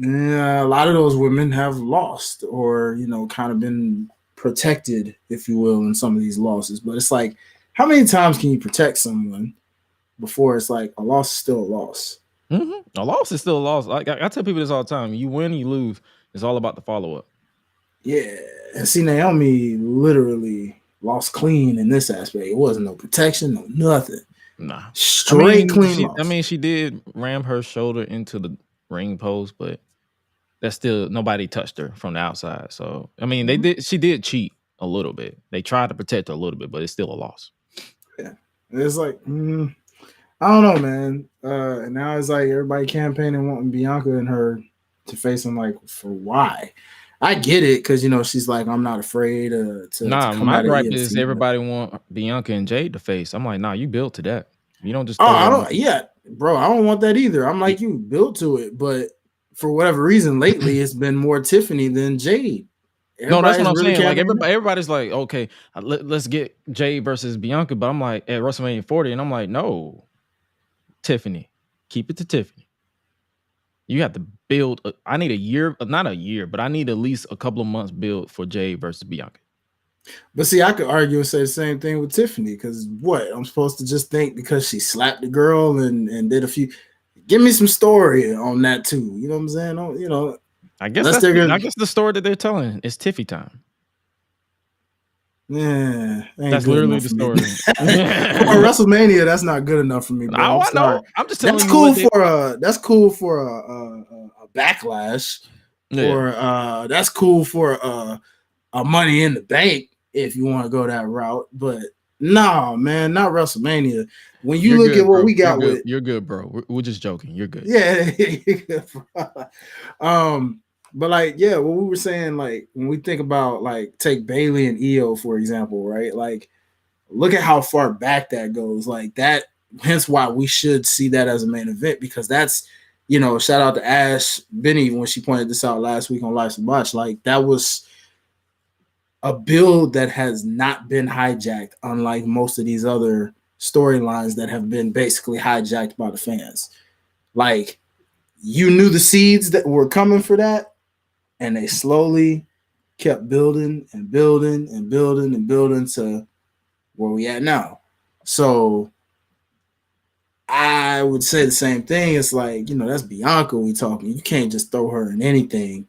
a lot of those women have lost or, kind of been protected, if you will, in some of these losses. But it's like, how many times can you protect someone before it's like a loss is still a loss? Mm-hmm. A loss is still a loss. I tell people this all the time. You win, you lose. It's all about the follow-up. Yeah. And see, Naomi literally lost clean in this aspect. It wasn't no protection, no nothing. Nah. Straight clean loss. She did ram her shoulder into the ring post, but that's still, nobody touched her from the outside. So, she did cheat a little bit. They tried to protect her a little bit, but it's still a loss. Yeah. It's like, I don't know, man. And now it's like everybody campaigning wanting Bianca and her to face him, like, for why? I get it, because, she's like, I'm not afraid to come my out gripe is everybody want Bianca and Jade to face. I'm like, nah, you built to that. You don't just I don't want that either. I'm like, you built to it, but for whatever reason, lately it's been more Tiffany than Jade. No, that's what I'm Everybody's saying. Like camping. everybody's like, okay, let's get Jade versus Bianca, but I'm like at WrestleMania 40, and I'm like, no, Tiffany, keep it to Tiffany. You have to build. I need a year, not a year, but I need at least a couple of months build for Jade versus Bianca. But see, I could argue and say the same thing with Tiffany, because what I'm supposed to just think because she slapped the girl and did a few. Give me some story on that too. You know what I'm saying? You know, I guess that's the story that they're telling. It's Tiffy time. Yeah, that's literally the story. For WrestleMania, that's not good enough for me, bro. I know. I'm just telling that's you. That's cool for a backlash, or that's cool for a Money in the Bank if you want to go that route. But no, man, not WrestleMania. When you look at what we got you're good, bro. We're just joking. You're good. Yeah, you're good, bro. But like, yeah, what we were saying, like when we think about like take Bayley and Io for example, right? Like, look at how far back that goes. Like that, hence why we should see that as a main event, because that's, you know, shout out to Ash Benny when she pointed this out last week on Life's a Botch. Like that was a build that has not been hijacked, unlike most of these other storylines that have been basically hijacked by the fans. Like, you knew the seeds that were coming for that, and they slowly kept building and building and building and building to where we at now. So I would say the same thing. It's like, you know, that's Bianca we talking. You can't just throw her in anything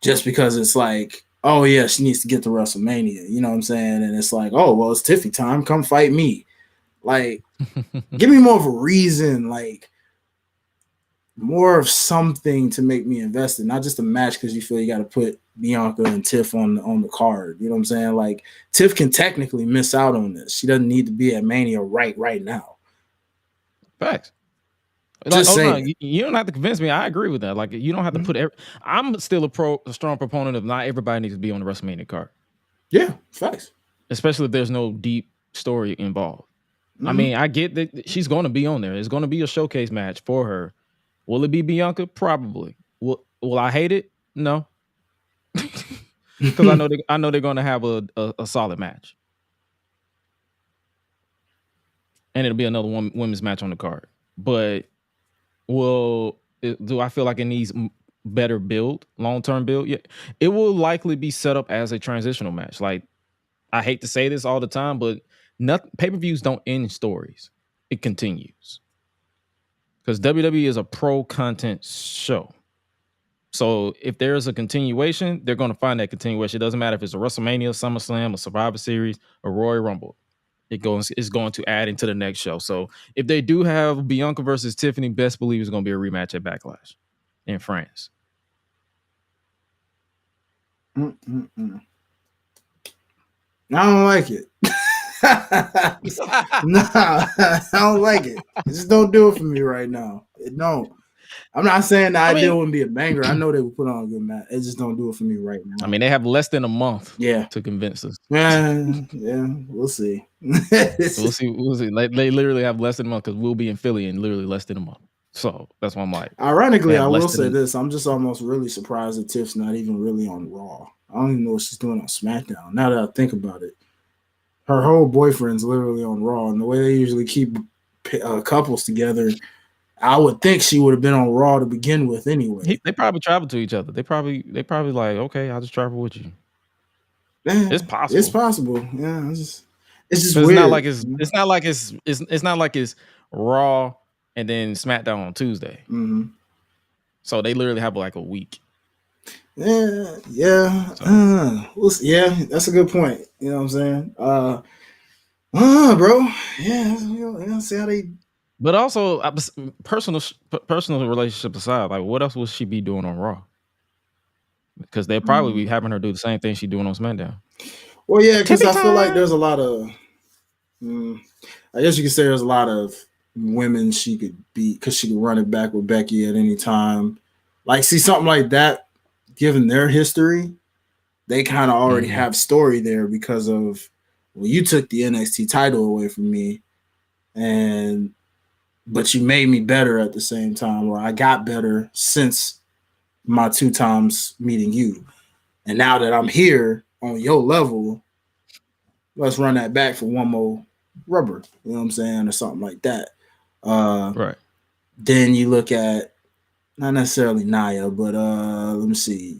just because it's like, oh yeah, she needs to get to WrestleMania. You know what I'm saying? And it's like, oh, well, it's Tiffy time. Come fight me. Like, give me more of a reason, like more of something to make me invested, not just a match because you feel you got to put Bianca and Tiff on the card. You know what I'm saying? Like, Tiff can technically miss out on this. She doesn't need to be at Mania right now. Facts. Like, no, you don't have to convince me. I agree with that. Like, you don't have to put. I'm still a strong proponent of not everybody needs to be on the WrestleMania card. Yeah, facts. Especially if there's no deep story involved. I mean, I get that she's going to be on there. It's going to be a showcase match for her. Will it be Bianca? Probably. Will I hate it? No, because I know they're going to have a solid match, and it'll be another women's match on the card. But do I feel like it needs better build, long-term build? Yeah, it will likely be set up as a transitional match. Like, I hate to say this all the time, but pay-per-views don't end stories. It continues. Because WWE is a pro-content show. So if there's a continuation, they're going to find that continuation. It doesn't matter if it's a WrestleMania, SummerSlam, a Survivor Series, a Royal Rumble. It's going to add into the next show. So if they do have Bianca versus Tiffany, best believe it's going to be a rematch at Backlash in France. I don't like it. Nah, I don't like it. It just don't do it for me right now. It don't. I'm not saying the idea wouldn't be a banger. I know they would put on a good match. It just don't do it for me right now. I mean, they have less than a month to convince us. Yeah, we'll see. We'll see. Like, they literally have less than a month because we'll be in Philly in literally less than a month. So that's why I'm like. Ironically, I will say this. I'm just almost really surprised that Tiff's not even really on Raw. I don't even know what she's doing on SmackDown. Now that I think about it. Her whole boyfriend's literally on Raw, and the way they usually keep couples together, I would think she would have been on Raw to begin with anyway. They probably travel to each other. They probably like, okay, I'll just travel with you. Yeah, it's possible. It's possible. Yeah, it's just weird. It's not like it's Raw and then SmackDown on Tuesday. Mm-hmm. So they literally have like a week. Yeah. Yeah, that's a good point. You know what I'm saying? Bro. Yeah, see how they. But also, personal relationship aside, like, what else will she be doing on Raw? Because they'll probably be having her do the same thing she's doing on SmackDown. Well, yeah, because I feel like there's a lot of. I guess you could say there's a lot of women she could beat because she could run it back with Becky at any time. Like, see something like that. Given their history, they kind of already have story there because of, well, you took the NXT title away from me, but you made me better at the same time, or I got better since my 2 times meeting you. And now that I'm here on your level, let's run that back for one more rubber. You know what I'm saying? Or something like that. Right. Then you look at not necessarily Naya, but let me see.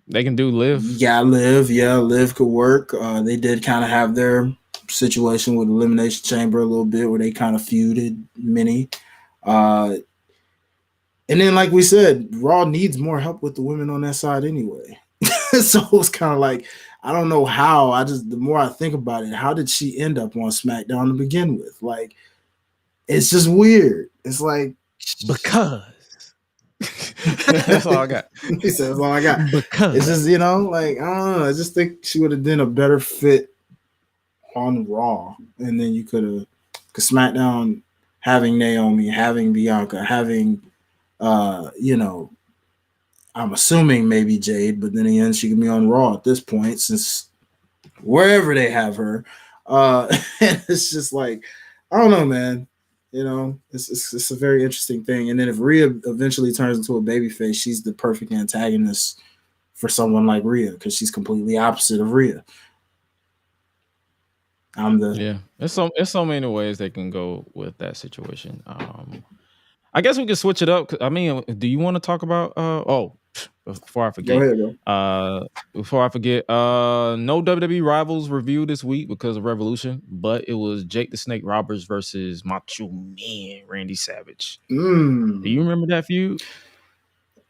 They can do Liv. Yeah, Liv. Yeah, Liv could work. They did kind of have their situation with Elimination Chamber a little bit where they kind of feuded many. And then, like we said, Raw needs more help with the women on that side anyway. So it's kind of like, I don't know how. The more I think about it, how did she end up on SmackDown to begin with? Like, it's just weird. It's like, because that's all I got. He said, that's all I got. Because it's just, like, I don't know. I just think she would have done a better fit on Raw. And then you because SmackDown having Naomi, having Bianca, having, I'm assuming maybe Jade, but then again, she can be on Raw at this point since wherever they have her. And it's just like, I don't know, man. It's a very interesting thing. And then if Rhea eventually turns into a babyface, she's the perfect antagonist for someone like Rhea because she's completely opposite of Rhea. It's so many ways they can go with that situation. I guess we can switch it up. I mean, do you want to talk about? Before I forget, go ahead, bro. Before I forget, no WWE rivals review this week because of Revolution, but it was Jake the Snake Roberts versus Macho Man Randy Savage. Do you remember that feud?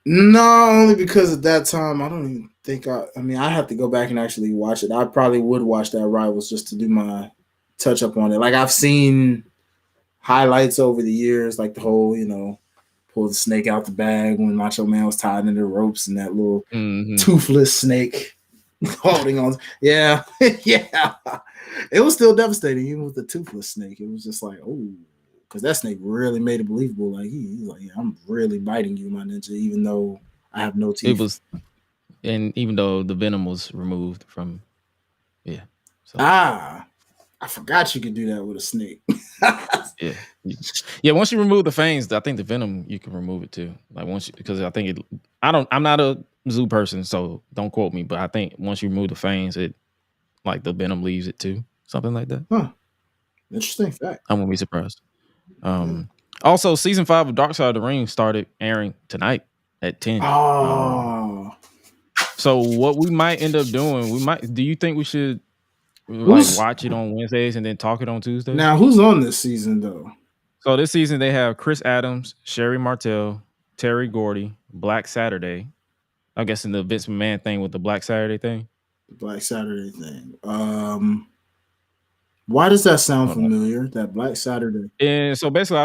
No, only because at that time I don't even think I have to go back and actually watch it. I probably would watch that Rivals just to do my touch up on it. Like I've seen highlights over the years, like the whole, pull the snake out the bag when Macho Man was tied into the ropes and that little toothless snake holding on. Yeah. Yeah. It was still devastating, even with the toothless snake. It was just like, oh, because that snake really made it believable. Like he's like, yeah, I'm really biting you, my ninja, even though I have no teeth. And even though the venom was removed from, yeah. So. I forgot you could do that with a snake. Yeah. Once you remove the fangs, I think the venom you can remove it too. Like because I think I'm not a zoo person, so don't quote me. But I think once you remove the fangs, the venom leaves it too, something like that. Huh. Interesting fact. I won't be surprised. Also, season 5 of Dark Side of the Ring started airing tonight at 10. Oh. So what we might end up doing, do you think we should watch it on Wednesdays and then talk it on Tuesdays? Now, who's on this season though? So this season they have Chris Adams, Sherry Martel, Terry Gordy, Black Saturday. I'm guessing the Vince McMahon thing with the Black Saturday thing. Black Saturday thing. Why does that sound familiar? That Black Saturday. And so basically,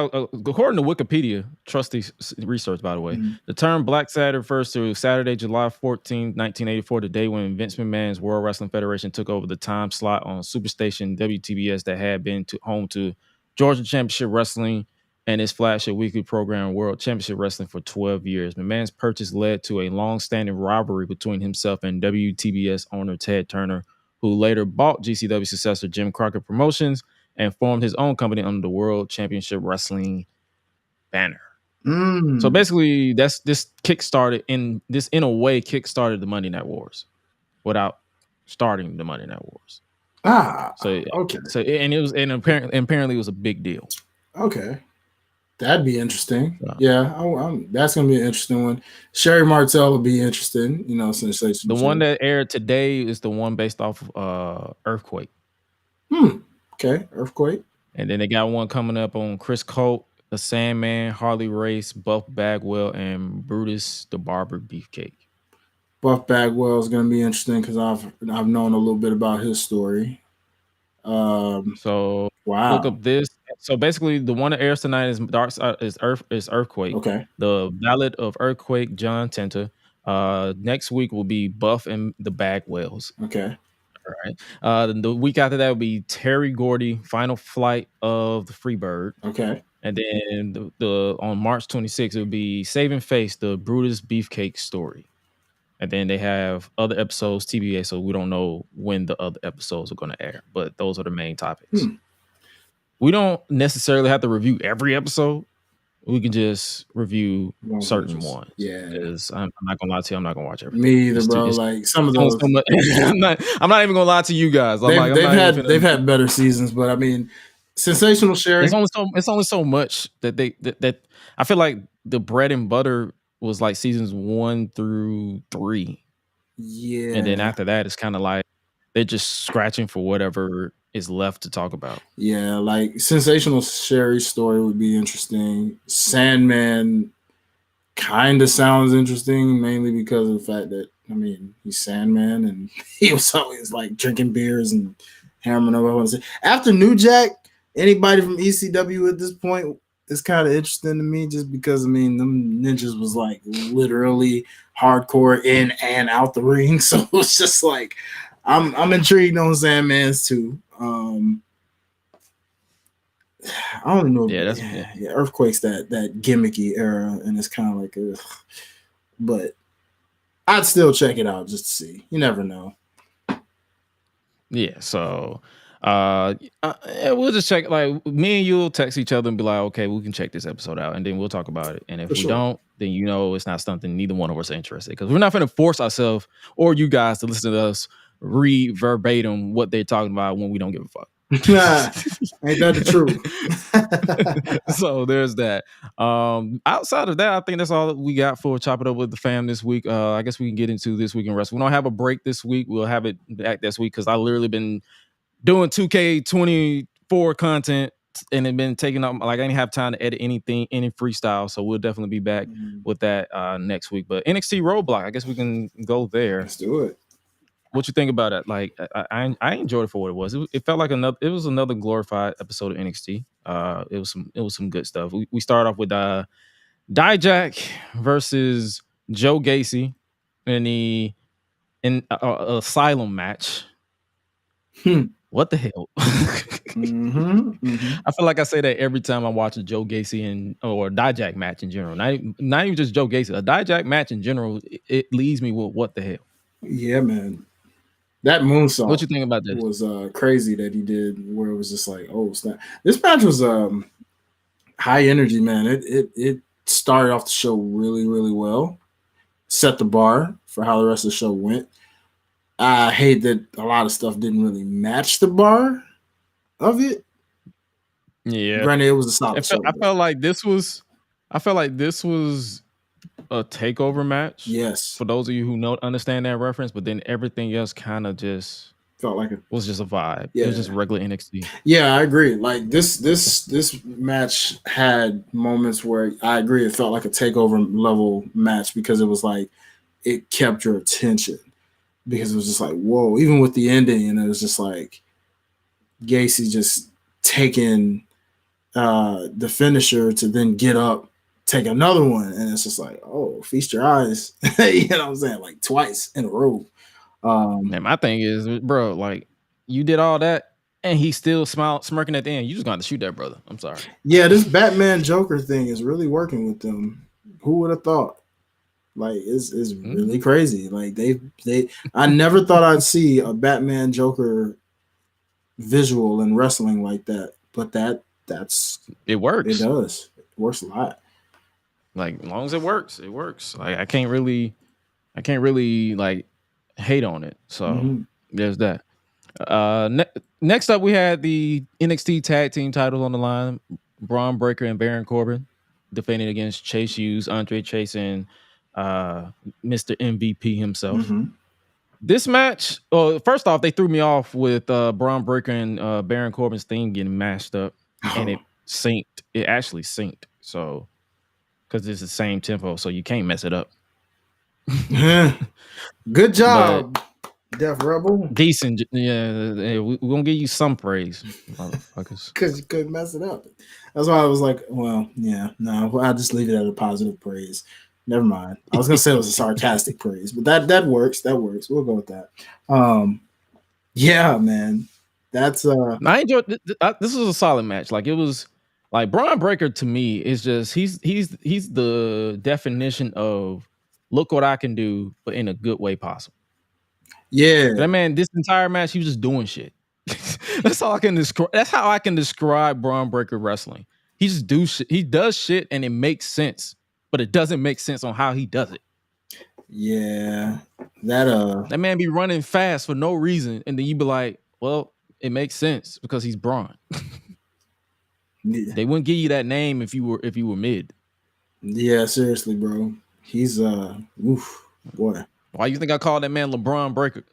according to Wikipedia, trusty research, by the way, the term Black Saturday refers to Saturday, July 14, 1984, the day when Vince McMahon's World Wrestling Federation took over the time slot on Superstation WTBS that had been home to Georgia Championship Wrestling and its flagship weekly program, World Championship Wrestling, for 12 years. McMahon's purchase led to a long-standing rivalry between himself and WTBS owner Ted Turner, who later bought GCW successor Jim Crockett Promotions and formed his own company under the World Championship Wrestling banner. So basically, this kickstarted the Monday Night Wars without starting the Monday Night Wars. Okay. So apparently it was a big deal. Okay, that'd be interesting. That's gonna be an interesting one. Sherry Martel will be interesting. Sensation. The one that aired today is the one based off of Earthquake. Okay, Earthquake. And then they got one coming up on Chris Colt, the Sandman, Harley Race, Buff Bagwell, and Brutus the Barber Beefcake. Buff Bagwell is going to be interesting because I've known a little bit about his story. So wow. Look up this. So basically, the one that airs tonight is Earthquake. Okay. The Ballad of Earthquake, John Tenta. Next week will be Buff and the Bagwells. Okay. All right. The week after that will be Terry Gordy, Final Flight of the Freebird. Okay. And then on March 26th, it will be Saving Face, the Brutus Beefcake story. And then they have other episodes, TBA, so we don't know when the other episodes are going to air. But those are the main topics. We don't necessarily have to review every episode. we can just review One certain punches. ones. Yeah. Because I'm not gonna lie to you, I'm not gonna watch everything. Me either, It's bro. it's like some of only those, so much. I'm not even gonna lie to you guys. I'm like, I'm they've not even had finna, better seasons, but I mean, Sensational Sherry. it's only so much that that I feel like the bread and butter was like seasons 1 through 3. Yeah. And then after that, it's kind of like they're just scratching for whatever is left to talk about. Yeah, like Sensational Sherry's story would be interesting. Sandman kind of sounds interesting, mainly because of the fact that, I mean, he's Sandman and he was always like drinking beers and hammering over. After New Jack, anybody from ECW at this point is kind of interesting to me, just because, I mean, them ninjas was like literally hardcore in and out the ring. So it's just like, I'm intrigued on Sandman's too. I don't know. Yeah, Earthquake's that gimmicky era, and it's kind of like, ugh. But I'd still check it out just to see. You never know. Yeah, so we'll just check. Like me and you will text each other and be like, okay, we can check this episode out, and then we'll talk about it. And if we don't, then it's not something neither one of us are interested, because we're not going to force ourselves or you guys to listen to us read verbatim what they're talking about when we don't give a fuck. Ain't that the truth? So there's that. Outside of that, I think that's all that we got for Chop It Up with the Fam this week. I guess we can get into this week in wrestling. We don't have a break this week. We'll have it back this week, because I literally been doing 2K24 content and it been taking up, like I didn't have time to edit any freestyle. So we'll definitely be back with that next week. But NXT Roadblock, I guess we can go there. Let's do it. What you think about it? Like, I enjoyed it for what it was. It felt like another glorified episode of NXT. It was some good stuff. We started off with Dijak versus Joe Gacy in Asylum match. What the hell? I feel like I say that every time I watch a Joe Gacy or a Dijak match in general. Not even just Joe Gacy. A Dijak match in general, it leaves me with what the hell. Yeah, man. That moonsault. What you think about this? Was crazy that he did, where it was just like, oh snap. This match was high energy, man. It started off the show really, really well. Set the bar for how the rest of the show went. I hate that a lot of stuff didn't really match the bar of it. Yeah. Granted, it was a solid show. I felt like this was a takeover match. Yes. For those of you who understand that reference, but then everything else kind of just felt like it was just a vibe. Yeah. It was just regular NXT. Yeah, I agree. Like this match had moments where I agree it felt like a takeover level match, because it was like it kept your attention, because it was just like, whoa, even with the ending, and it was just like Gacy just taking the finisher to then get up, take another one, and it's just like, oh, feast your eyes. You know what I'm saying? Like twice in a row. And my thing is, bro, like you did all that and he still smirking at the end. You just got to shoot that brother. I'm sorry. Yeah, this Batman Joker thing is really working with them. Who would have thought? Like it's really crazy. Like I never thought I'd see a Batman Joker visual in wrestling like that, but that's it works. It does. It works a lot. Like as long as it works, it works. Like I can't really like hate on it. So there's that. Next up, we had the NXT Tag Team titles on the line. Braun Breaker and Baron Corbin defending against Chase Hughes, Andre Chase, and Mr. MVP himself. This match, first off, they threw me off with Braun Breaker and Baron Corbin's theme getting mashed up, and it synced. It actually synced. So, because it's the same tempo, so you can't mess it up. Good job, Def Rebel. Decent. Yeah, we're going to give you some praise, motherfuckers. Because you couldn't mess it up. That's why I was like, well, yeah, no, I'll just leave it at a positive praise. Never mind. I was going to say it was a sarcastic praise, but that works. That works. We'll go with that. Yeah, man. That's I enjoyed this was a solid match. Like it was like Braun Breaker to me is just he's the definition of look what I can do, but in a good way possible. Yeah. That man, this entire match, he was just doing shit. That's all I can describe. That's how I can describe Braun Breaker wrestling. He just he does shit and it makes sense, but it doesn't make sense on how he does it. Yeah, that That man be running fast for no reason, and then you be like, well, it makes sense because he's Braun. They wouldn't give you that name if you were mid. Yeah, seriously, bro. He's oof, boy. Why you think I call that man LeBron Breaker?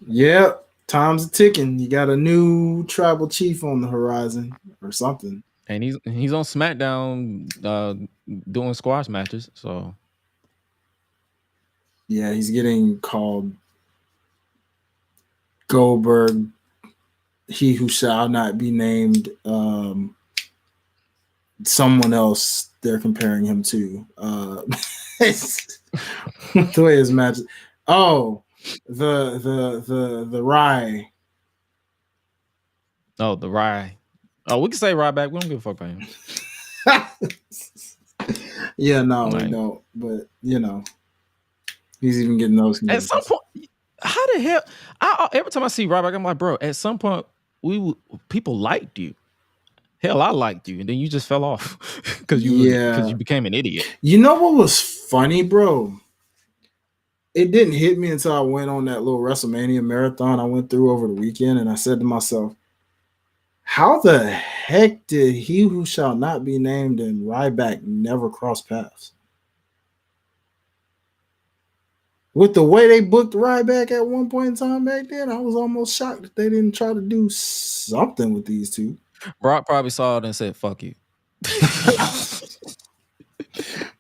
Yeah, time's ticking. You got a new tribal chief on the horizon or something. And he's on SmackDown doing squash matches. So yeah, he's getting called Goldberg, he who shall not be named. Someone else they're comparing him to. The way his match. Oh, the Rye. Oh, the Rye. Oh, we can say Rye back. We don't give a fuck about him. Yeah, no, we don't. But he's even getting those. At some point, how the hell? Every time I see Ryback, I'm like, bro. At some point, people liked you. Hell, I liked you, and then you just fell off because you became an idiot. You know what was funny, bro? It didn't hit me until I went on that little WrestleMania marathon I went through over the weekend, and I said to myself, how the heck did he who shall not be named and Ryback never cross paths? With the way they booked Ryback at one point in time back then, I was almost shocked that they didn't try to do something with these two. Brock probably saw it and said, fuck you.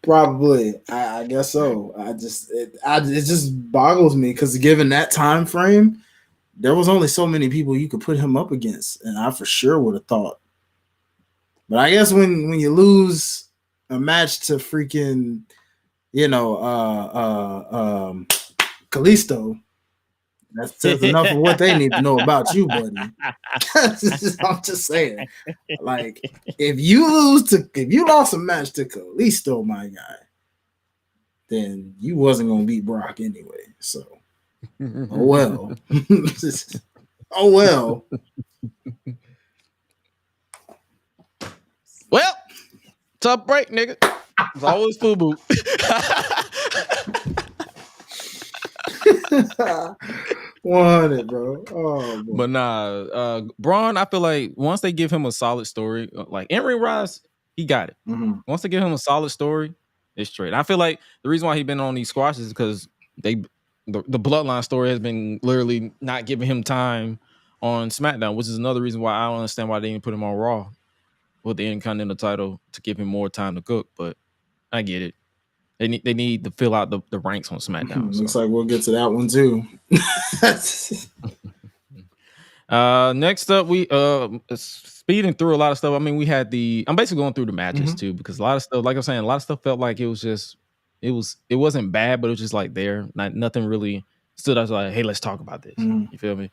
Probably. I guess so. It just boggles me because given that time frame, there was only so many people you could put him up against, and I for sure would have thought. But I guess when you lose a match to freaking, Kalisto, that says enough of what they need to know about you, buddy. I'm just saying. Like, if you lost a match to Kalisto, my guy, then you wasn't gonna beat Brock anyway. So, oh well. Oh well. Well, tough break, nigga. It's always FUBU. Wanted, bro. Oh, boy. But nah, Braun, I feel like once they give him a solid story, like in-ring rise, he got it. Mm-hmm. Once they give him a solid story, it's straight. I feel like the reason why he's been on these squashes is because the Bloodline story has been literally not giving him time on SmackDown, which is another reason why I don't understand why they didn't put him on Raw with the Intercontinental title to give him more time to cook. But I get it. They need to fill out the ranks on SmackDown. Looks like we'll get to that one too. Next up, we speeding through a lot of stuff. I mean, we had I'm basically going through the matches too, because a lot of stuff, like I'm saying, a lot of stuff felt like it wasn't bad, but it was just like nothing really stood out like, hey, let's talk about this. You feel me?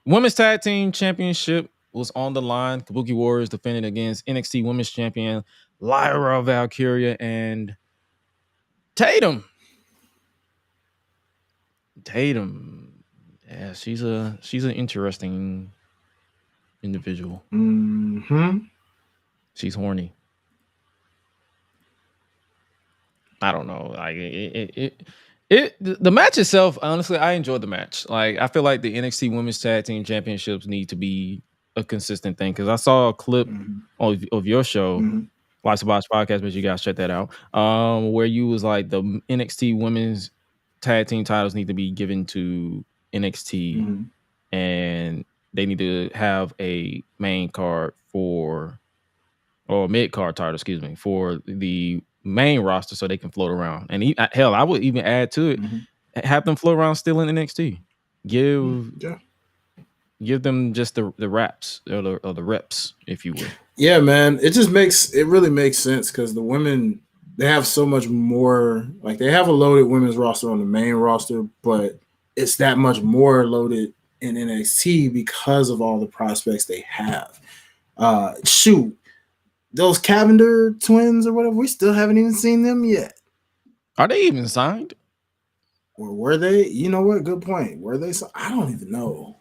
Women's Tag Team Championship was on the line. Kabuki Warriors defending against NXT Women's Champion Lyra Valkyria and Tatum. Yeah, she's an interesting individual. Mm-hmm. She's horny. I don't know. Like the match itself, honestly, I enjoyed the match. Like, I feel like the NXT Women's Tag Team Championships need to be a consistent thing, because I saw a clip of your show, Watch the Box Podcast, but you guys check that out. Where you was like, the NXT Women's Tag Team titles need to be given to NXT, and they need to have a main card or mid card title, excuse me, for the main roster so they can float around. And hell, I would even add to it, have them float around still in NXT. Give them just the raps or the reps, if you would. Yeah, man. It really makes sense because the women, they have so much more. Like, they have a loaded women's roster on the main roster, but it's that much more loaded in NXT because of all the prospects they have. Shoot, those Cavender twins or whatever, we still haven't even seen them yet. Are they even signed? Or were they? You know what? Good point. Were they? I don't even know.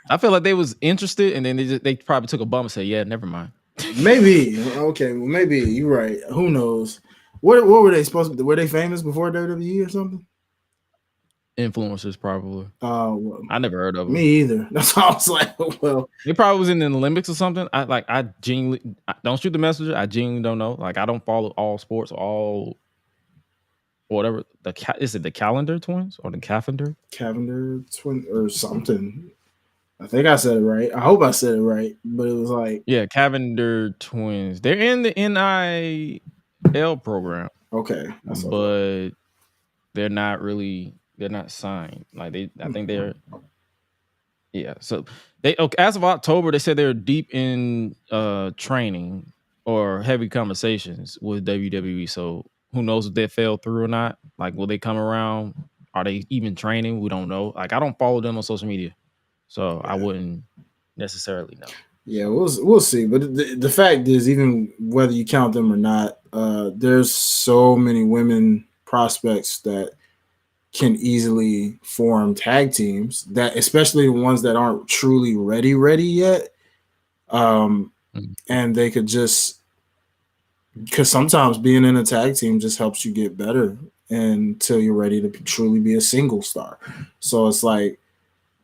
I feel like they was interested, and then they probably took a bump and said, "Yeah, never mind." Maybe okay, well maybe you're right. Who knows? What were they supposed to be? Were they famous before WWE or something? Influencers, probably. Well, I never heard of them. me either. That's why I was like, well, They probably was in the Olympics or something. I genuinely don't shoot the messenger. I genuinely don't know. Like I don't follow all sports, all whatever. Is it the Calendar Twins or the Cavender? Cavender twin or something. I think I said it right. I hope I said it right, but it was like Cavender Twins. They're in the NIL program. Okay, but they're not really. They're not signed. Like I think they're. Yeah, so as of October, they said they're deep in training or heavy conversations with WWE. So who knows if they fell through or not? Like, will they come around? Are they even training? We don't know. Like, I don't follow them on social media, so I wouldn't necessarily know. Yeah, we'll see. But the fact is, even whether you count them or not, there's so many women prospects that can easily form tag teams, that especially the ones that aren't truly ready yet. And they could just, because sometimes being in a tag team just helps you get better until you're ready to truly be a single star. So it's like,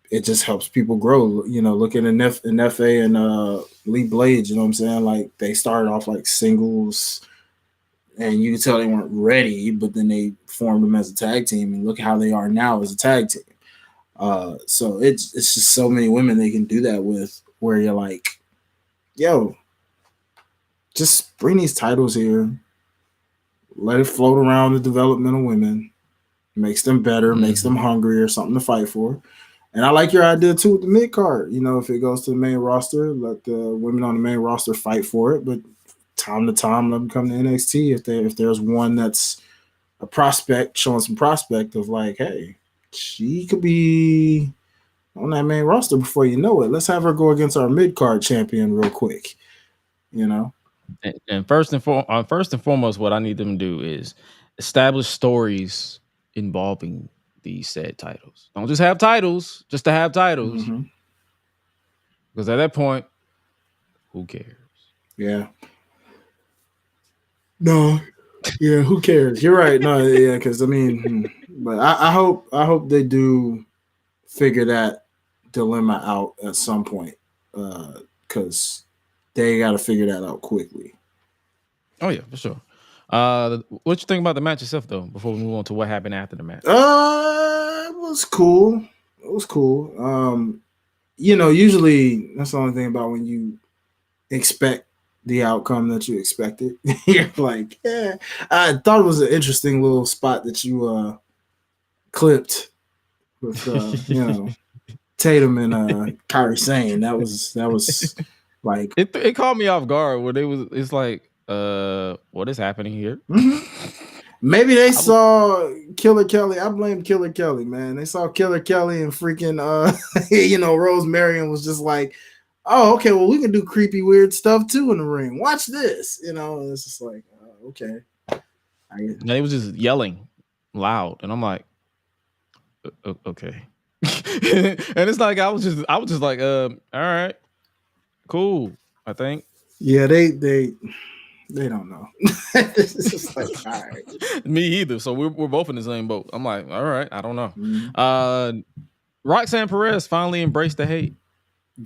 it just helps people grow. You know, look at Nefe and Lee Blades, you know what I'm saying? Like they started off like singles and you can tell they weren't ready, but then they formed them as a tag team, and look how they are now as a tag team. So it's just so many women they can do that with, where you're like, yo, just bring these titles here, let it float around the development of women, makes them better, makes them hungrier, something to fight for. And I like your idea too with the mid card. You know, if it goes to the main roster, let the women on the main roster fight for it, but time to time, let them come to NXT if there's one that's a prospect, showing some prospect of like, hey, she could be on that main roster before you know it. Let's have her go against our mid card champion real quick. You know. And first and foremost, what I need them to do is establish stories involving these said titles. Don't just have titles just to have titles. Because at that point, who cares? Yeah. No. Yeah, who cares? You're right. No, yeah, because I mean, but I hope they do figure that dilemma out at some point, because they got to figure that out quickly. Oh yeah, for sure. What you think about the match itself, though? Before we move on to what happened after the match, it was cool. It was cool. You know, usually that's the only thing about when you expect the outcome that you expected. You're like, yeah. I thought it was an interesting little spot that you clipped with you know, Tatum and Kyrie Sane. That was like it caught me off guard when it's like, what is happening here? Maybe they saw Killer Kelly. I blame Killer Kelly, man. They saw Killer Kelly and freaking you know, Rosemary, and was just like, oh, okay, well, we can do creepy, weird stuff too in the ring. Watch this, you know. And it's just like, okay. They was just yelling loud, and I'm like, okay. And it's like I was just like, all right, cool. I think. Yeah, they don't know. It's just like, all right. Me either. So we're both in the same boat. I'm like, all right, I don't know. Roxanne Perez finally embraced the hate.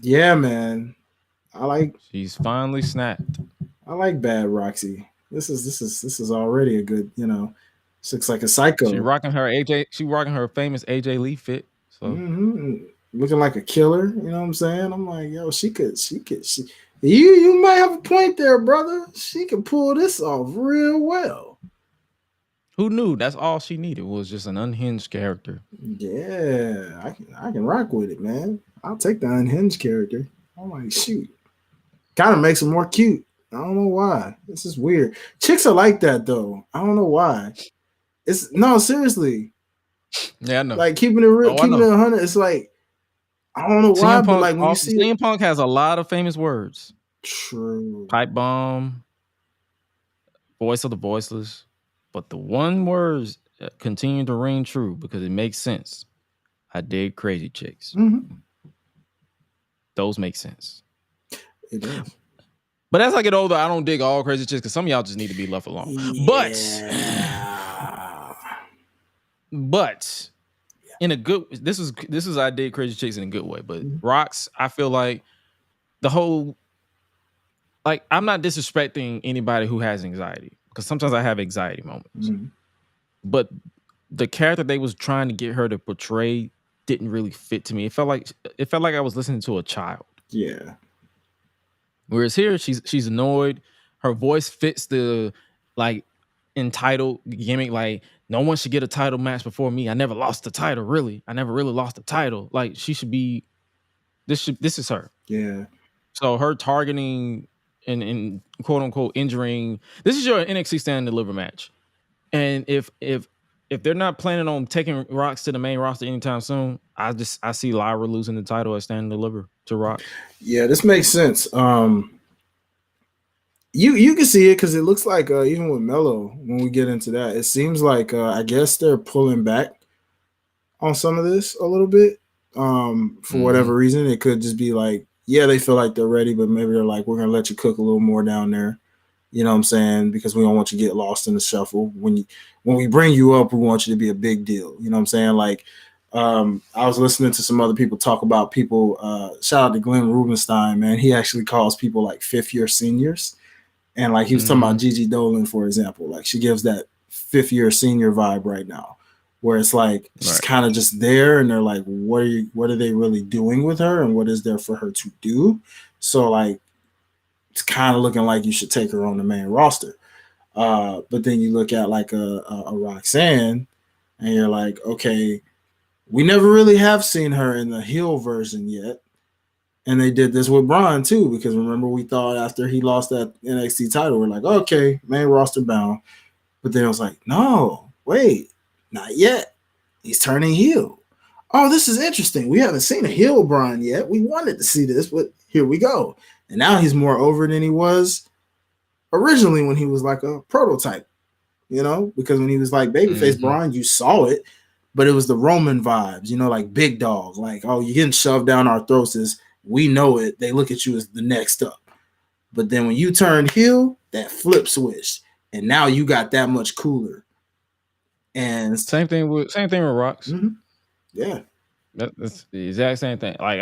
Yeah, man. She's finally snapped. I like bad Roxy. This is already a good, you know. She looks like a psycho. She rocking her famous AJ Lee fit. So looking like a killer, you know what I'm saying? I'm like, yo, you might have a point there, brother. She could pull this off real well. Who knew? That's all she needed was just an unhinged character. Yeah, I can rock with it, man. I'll take the unhinged character. I'm like, shoot. Kind of makes them more cute. I don't know why. This is weird. Chicks are like that though. I don't know why. Seriously. Yeah, I know. Like keeping it real, keeping it 100. It's like, I don't know why, but like when you see CM Punk has a lot of famous words. True. Pipe bomb, voice of the voiceless, but the one words continue to ring true because it makes sense. I dig crazy chicks. those make sense. It does. But as I get older, I don't dig all crazy chicks because some of y'all just need to be left alone. Yeah. But in a good, this is I dig crazy chicks in a good way. But Rocks, I feel like the whole, like, I'm not disrespecting anybody who has anxiety because sometimes I have anxiety moments. But the character they was trying to get her to portray didn't really fit to me. It felt like I was listening to a child. Yeah. Whereas here, she's annoyed. Her voice fits the like entitled gimmick. Like, no one should get a title match before me. I never lost the title. Really, I never really lost the title. Like, she should be. This is her. Yeah. So her targeting and quote unquote injuring. This is your NXT Stand and Deliver match. And if they're not planning on taking Rocks to the main roster anytime soon, I see Lyra losing the title at Stand and Deliver to Rock. Yeah, this makes sense. You can see it because it looks like even with Melo, when we get into that, it seems like I guess they're pulling back on some of this a little bit. For whatever reason, it could just be like, yeah, they feel like they're ready, but maybe they're like, we're gonna let you cook a little more down there. You know what I'm saying? Because we don't want you to get lost in the shuffle. When we bring you up, we want you to be a big deal. You know what I'm saying? Like, I was listening to some other people talk about people. Shout out to Glenn Rubenstein, man. He actually calls people like 5th-year seniors. And like he was talking about Gigi Dolan, for example. Like, she gives that 5th-year senior vibe right now, where it's like she's kind of just there, and they're like, what are they really doing with her, and what is there for her to do? So like, it's kind of looking like you should take her on the main roster. But then you look at like a Roxanne, and you're like, okay, we never really have seen her in the heel version yet. And they did this with Braun too, because remember, we thought after he lost that NXT title, we're like, okay, main roster bound. But then it was like, no, wait, not yet. He's turning heel. Oh, this is interesting. We haven't seen a heel Braun yet. We wanted to see this, but here we go. And now he's more over than he was originally when he was like a prototype, you know, because when he was like babyface Braun, you saw it, but it was the Roman vibes, you know, like big dog, like, oh, you're getting shoved down our throats. We know it. They look at you as the next up. But then when you turn heel, that flip switch, and now you got that much cooler. And same thing with Rocks. Yeah, that's the exact same thing. Like,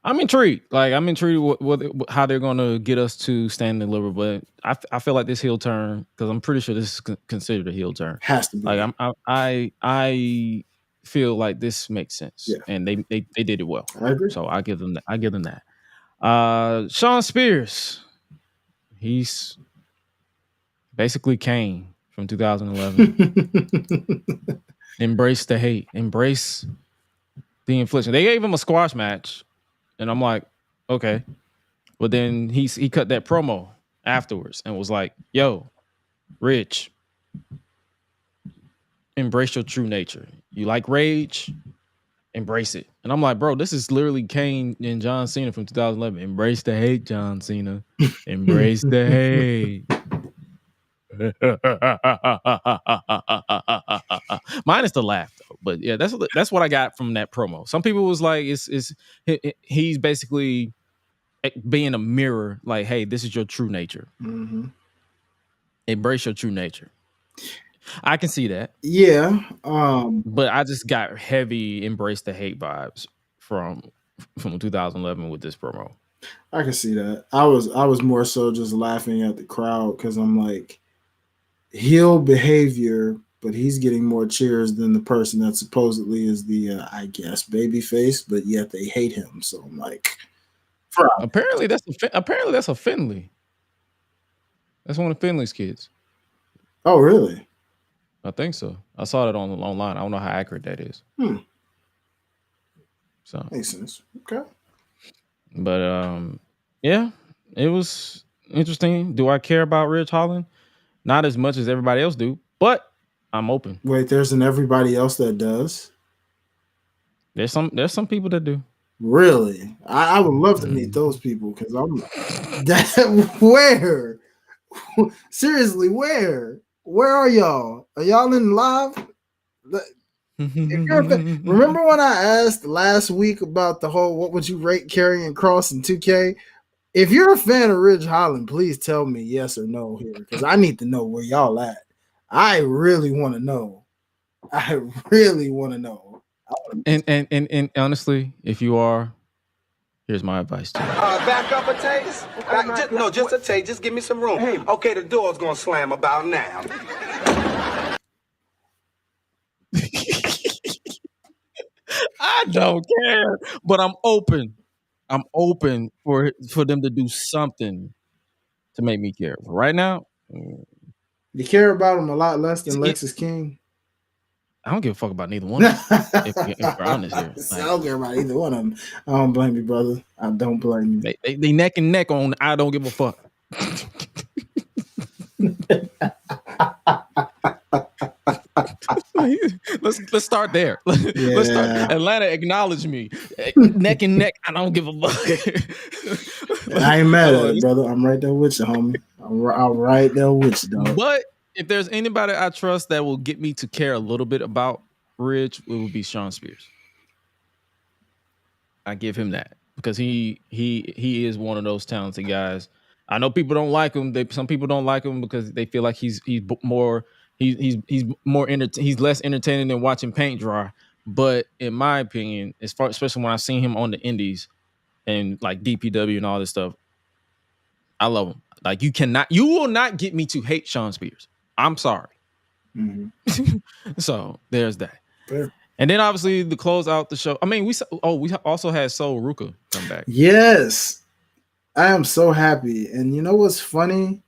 I'm intrigued. Like, I'm intrigued with how they're going to get us to Stand and Deliver. But I feel like this heel turn, because I'm pretty sure this is considered a heel turn. Has to be. Like, I feel like this makes sense, and they did it well. I agree. So I give them that. Sean Spears, he's basically Kane from 2011. Embrace the hate. Embrace the infliction. They gave him a squash match, and I'm like, okay. But then he cut that promo afterwards and was like, yo, Rich, embrace your true nature. You like rage? Embrace it. And I'm like, bro, this is literally Kane and John Cena from 2011. Embrace the hate, John Cena. Embrace the hate. Minus the laugh, though. But yeah, that's what I got from that promo. Some people was like, he's basically being a mirror, like, hey, this is your true nature. Embrace your true nature. I can see that. Yeah. But I just got heavy embrace the hate vibes from 2011 with this promo. I can see that. I was more so just laughing at the crowd because I'm like, heel behavior, but he's getting more cheers than the person that supposedly is the I guess babyface, but yet they hate him. So I'm like, apparently that's a Finley. That's one of Finley's kids. Oh, really? I think so. I saw that online. I don't know how accurate that is. So makes sense. Okay. But yeah, it was interesting. Do I care about Ridge Holland? Not as much as everybody else do, but I'm open. Wait, there's an everybody else that does? There's some people that do. Really? I would love to meet those people because I'm that where? Seriously, where? Where are y'all? Are y'all in live? Remember when I asked last week about the whole what would you rate Karrion Kross in 2K? If you're a fan of Ridge Holland, please tell me yes or no here, because I need to know where y'all at. I really want to know. I really want to know. And honestly, if you are, here's my advice to you. Back up a taste. Just a taste. Just give me some room. Hey. Okay, the door's gonna slam about now. I don't care, but I'm open. I'm open for them to do something to make me care. Right now, you care about him a lot less than Lexus King. I don't give a fuck about neither one of them. if we're honest here, I don't care about either one of them. I don't blame you, brother. I don't blame you. They neck and neck on. I don't give a fuck. Let's start there. Yeah. Let's start. Atlanta, acknowledge me. Neck and neck. I don't give a fuck. I ain't mad at it, brother. I'm right there with you, homie. I'm right there with you, dog. But if there's anybody I trust that will get me to care a little bit about Ridge, it would be Sean Spears. I give him that because he is one of those talented guys. I know people don't like him. Some people don't like him because they feel like he's more he's less entertaining than watching paint dry. But in my opinion, especially when I've seen him on the indies and like DPW and all this stuff, I love him. Like you will not get me to hate Sean Spears. I'm sorry. Mm-hmm. So there's that. Fair. And then obviously to close out the show. I mean, we also had Sol Ruka come back. Yes. I am so happy. And you know what's funny?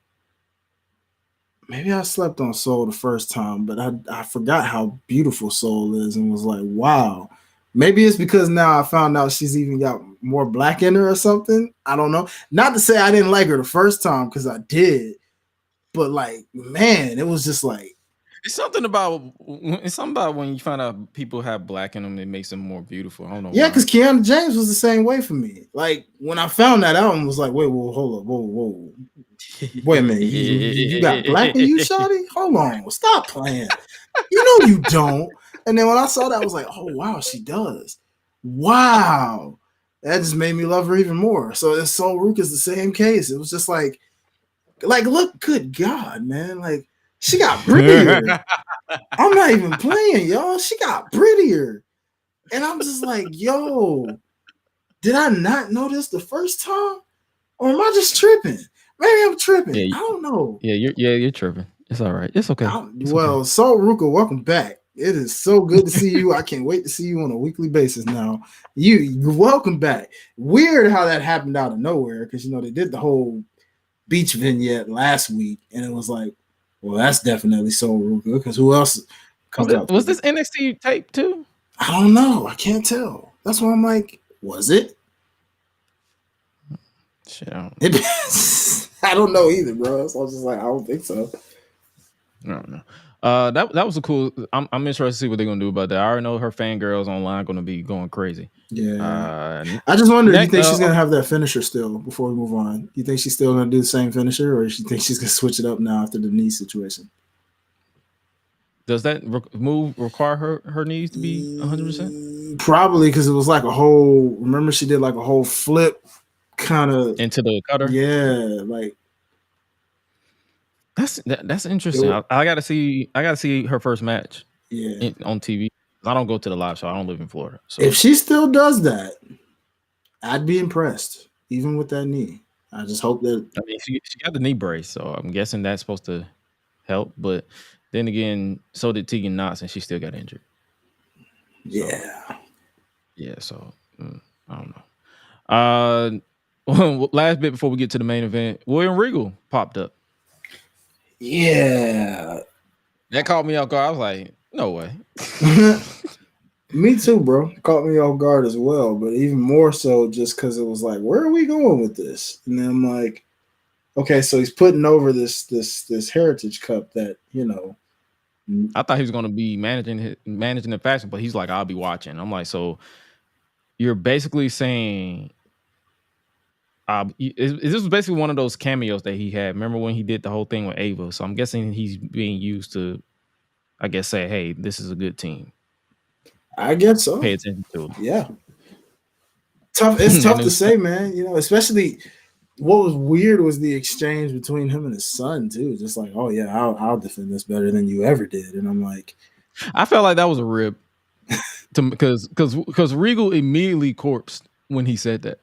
Maybe I slept on Sol the first time, but I forgot how beautiful Sol is and was like, wow. Maybe it's because now I found out she's even got more black in her or something. I don't know. Not to say I didn't like her the first time, because I did. But like, man, it was just like. It's something about when you find out people have black in them, it makes them more beautiful. I don't know. Yeah, because Kiana James was the same way for me. Like when I found that out, I was like, wait, hold up, whoa. Wait a minute, you got black in you, shawty? Hold on, stop playing. You know you don't. And then when I saw that, I was like, oh wow, she does. Wow, that just made me love her even more. So this Sol Ruka is the same case. It was just like look, good God, man, like. She got prettier. I'm not even playing, y'all. She got prettier. And I'm just like, yo, did I not know this the first time? Or am I just tripping? Maybe I'm tripping. Yeah, I don't know. You're tripping. It's all right. It's okay. Sol Ruka, welcome back. It is so good to see you. I can't wait to see you on a weekly basis now. You're welcome back. Weird how that happened out of nowhere, because they did the whole beach vignette last week, and it was like, well, that's definitely Sol Ruka, because who else comes out? Was this NXT tape too? I don't know. I can't tell. That's why I'm like, was it? Shit, I don't know either, bro. So I was just like, I don't think so. I don't know. That was a cool. I'm interested to see what they're gonna do about that. I already know her fangirls online gonna be going crazy. Yeah. I just wonder, do you think she's gonna have that finisher still before we move on? You think she's still gonna do the same finisher, or do you think she's gonna switch it up now after the knee situation? Does that move require her knees to be 100%? Probably, because it was like a whole. Remember, she did like a whole flip, kind of into the cutter. Yeah, like. That's interesting. I gotta see her first match. Yeah, on TV. I don't go to the live show. I don't live in Florida. So if she still does that, I'd be impressed, even with that knee. I just hope that. I mean, she got the knee brace, so I'm guessing that's supposed to help. But then again, so did Tegan Knox, and she still got injured. Yeah. So I don't know. Last bit before we get to the main event, William Regal popped up. Yeah, that caught me off guard. I was like, no way. Me too, bro. Caught me off guard as well, but even more so just because it was like, where are we going with this? And then I'm like, okay, so he's putting over this Heritage Cup that I thought he was going to be managing the fashion, but he's like, I'll be watching. I'm like, so you're basically saying. This was basically one of those cameos that he had. Remember when he did the whole thing with Ava? So I'm guessing he's being used to, I guess, say, hey, this is a good team. I guess so. pay attention to him. Yeah. Tough. It's tough And to say, man. You know, especially what was weird was the exchange between him and his son too. Just like, oh yeah, I'll defend this better than you ever did. And I'm like, I felt like that was a rib, because Regal immediately corpsed when he said that.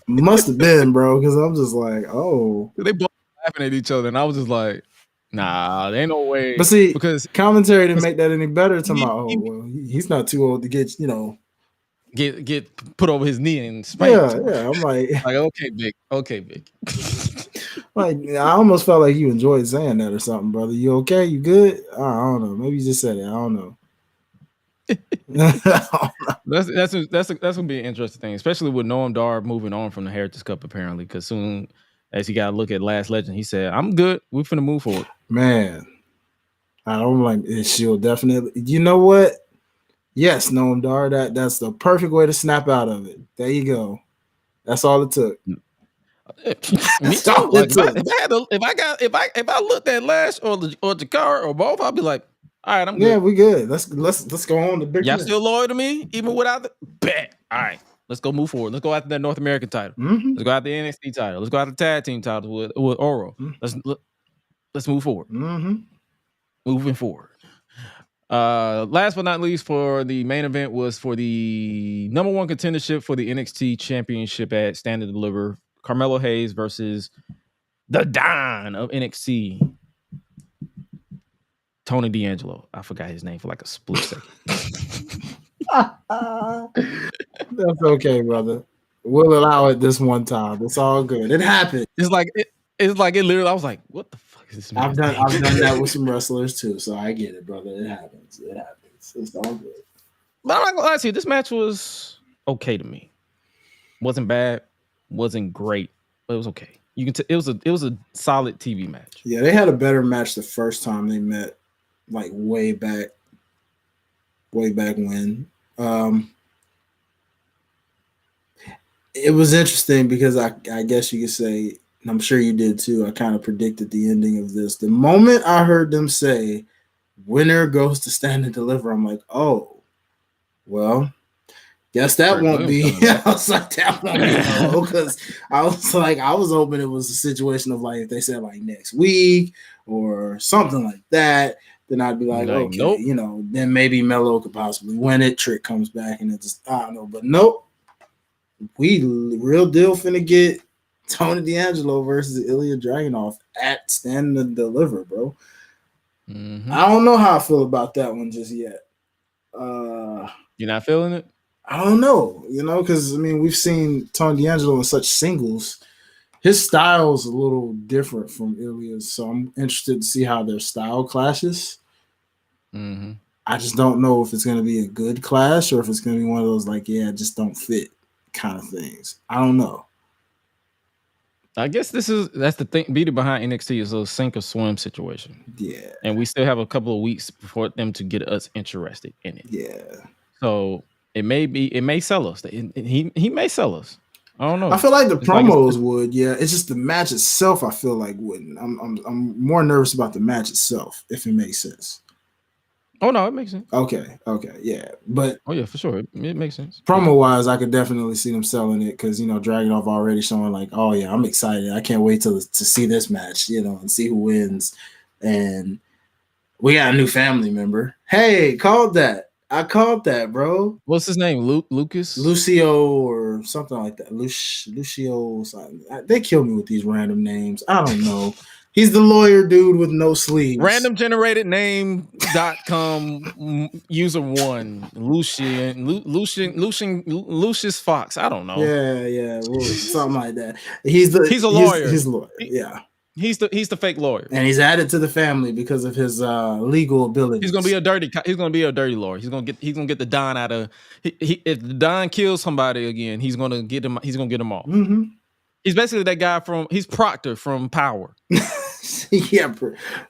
must have been, bro, because I'm just like, oh. They both laughing at each other, and I was just like, nah, there ain't no way. But see, because commentary didn't make that any better. To he's not too old to get, get put over his knee and spanked. Yeah. I'm like, okay, Vic. Like, I almost felt like you enjoyed saying that or something, brother. You okay? You good? I don't know. Maybe you just said it. I don't know. That's gonna be an interesting thing, especially with Noam Dar moving on from the Heritage Cup apparently, because soon as he got to look at Last Legend, he said, "I'm good. We're finna move forward." Man, I don't like it. She'll definitely. You know what? Yes, Noam Dar. That's the perfect way to snap out of it. There you go. That's all it took. Me too. Like, if I looked at Lash or Jakara or both, I'd be like, all right, I'm good. Yeah, we good. Let's go on to big. Y'all still loyal to me, even without the bet. All right, let's go move forward. Let's go after that North American title. Mm-hmm. Let's go after the NXT title. Let's go after the tag team title with Oro. Mm-hmm. Let's move forward. Mm-hmm. Moving forward. Last but not least, for the main event was for the number one contendership for the NXT Championship at Stand and Deliver. Carmelo Hayes versus the Don of NXT, Tony D'Angelo. I forgot his name for like a split second. That's okay, brother. We'll allow it this one time. It's all good. It happened. It's like it literally. I was like, "What the fuck is this?" I've done that with some wrestlers too, so I get it, brother. It happens. It's all good. But I'm not gonna lie to you. This match was okay to me. Wasn't bad. Wasn't great, but it was okay. You can it was a solid TV match. Yeah, they had a better match the first time they met, like way back when. It was interesting because I guess you could say, and I'm sure you did too, I kind of predicted the ending of this. The moment I heard them say, winner goes to Stand and Deliver, I'm like, oh, well, guess that won't be. I was like, that won't be, because I was hoping it was a situation of like, if they said like next week or something like that, then I'd be like, okay, nope. Then maybe Melo could possibly win it. Trick comes back and it just, I don't know, but nope. We real deal finna get Tony D'Angelo versus Ilya Dragunov at Stand and Deliver, bro. Mm-hmm. I don't know how I feel about that one just yet. You're not feeling it? I don't know, because we've seen Tony D'Angelo in such singles. His style's a little different from Ilya's, so I'm interested to see how their style clashes. Mm-hmm. I just don't know if it's going to be a good clash or if it's going to be one of those like, yeah, just don't fit kind of things. I don't know. I guess that's the thing. Beauty behind NXT is a sink or swim situation. Yeah, and we still have a couple of weeks before them to get us interested in it. Yeah, so it may sell us. He may sell us. I don't know. I feel like the promos would. Yeah, it's just the match itself. I feel like wouldn't. I'm more nervous about the match itself, if it makes sense. Oh no, it makes sense. Okay, yeah, but yeah, for sure, it makes sense. Promo wise, I could definitely see them selling it because Dragunov already showing like, oh yeah, I'm excited. I can't wait to see this match, and see who wins. And we got a new family member. Hey, called that. I called that, bro. What's his name? Lucas, Lucio, or something like that. Lucio. Something. They kill me with these random names. I don't know. He's the lawyer dude with no sleeves. Random generated name.com user 1. Lucius Fox. I don't know. Yeah. Something like that. He's a lawyer. He's a lawyer. Yeah. He's the fake lawyer. And he's added to the family because of his legal abilities. He's gonna be a dirty lawyer. He's gonna get the Don out of if the Don kills somebody again, he's gonna get him off. Mm-hmm. He's basically that guy he's Proctor from Power. Yeah,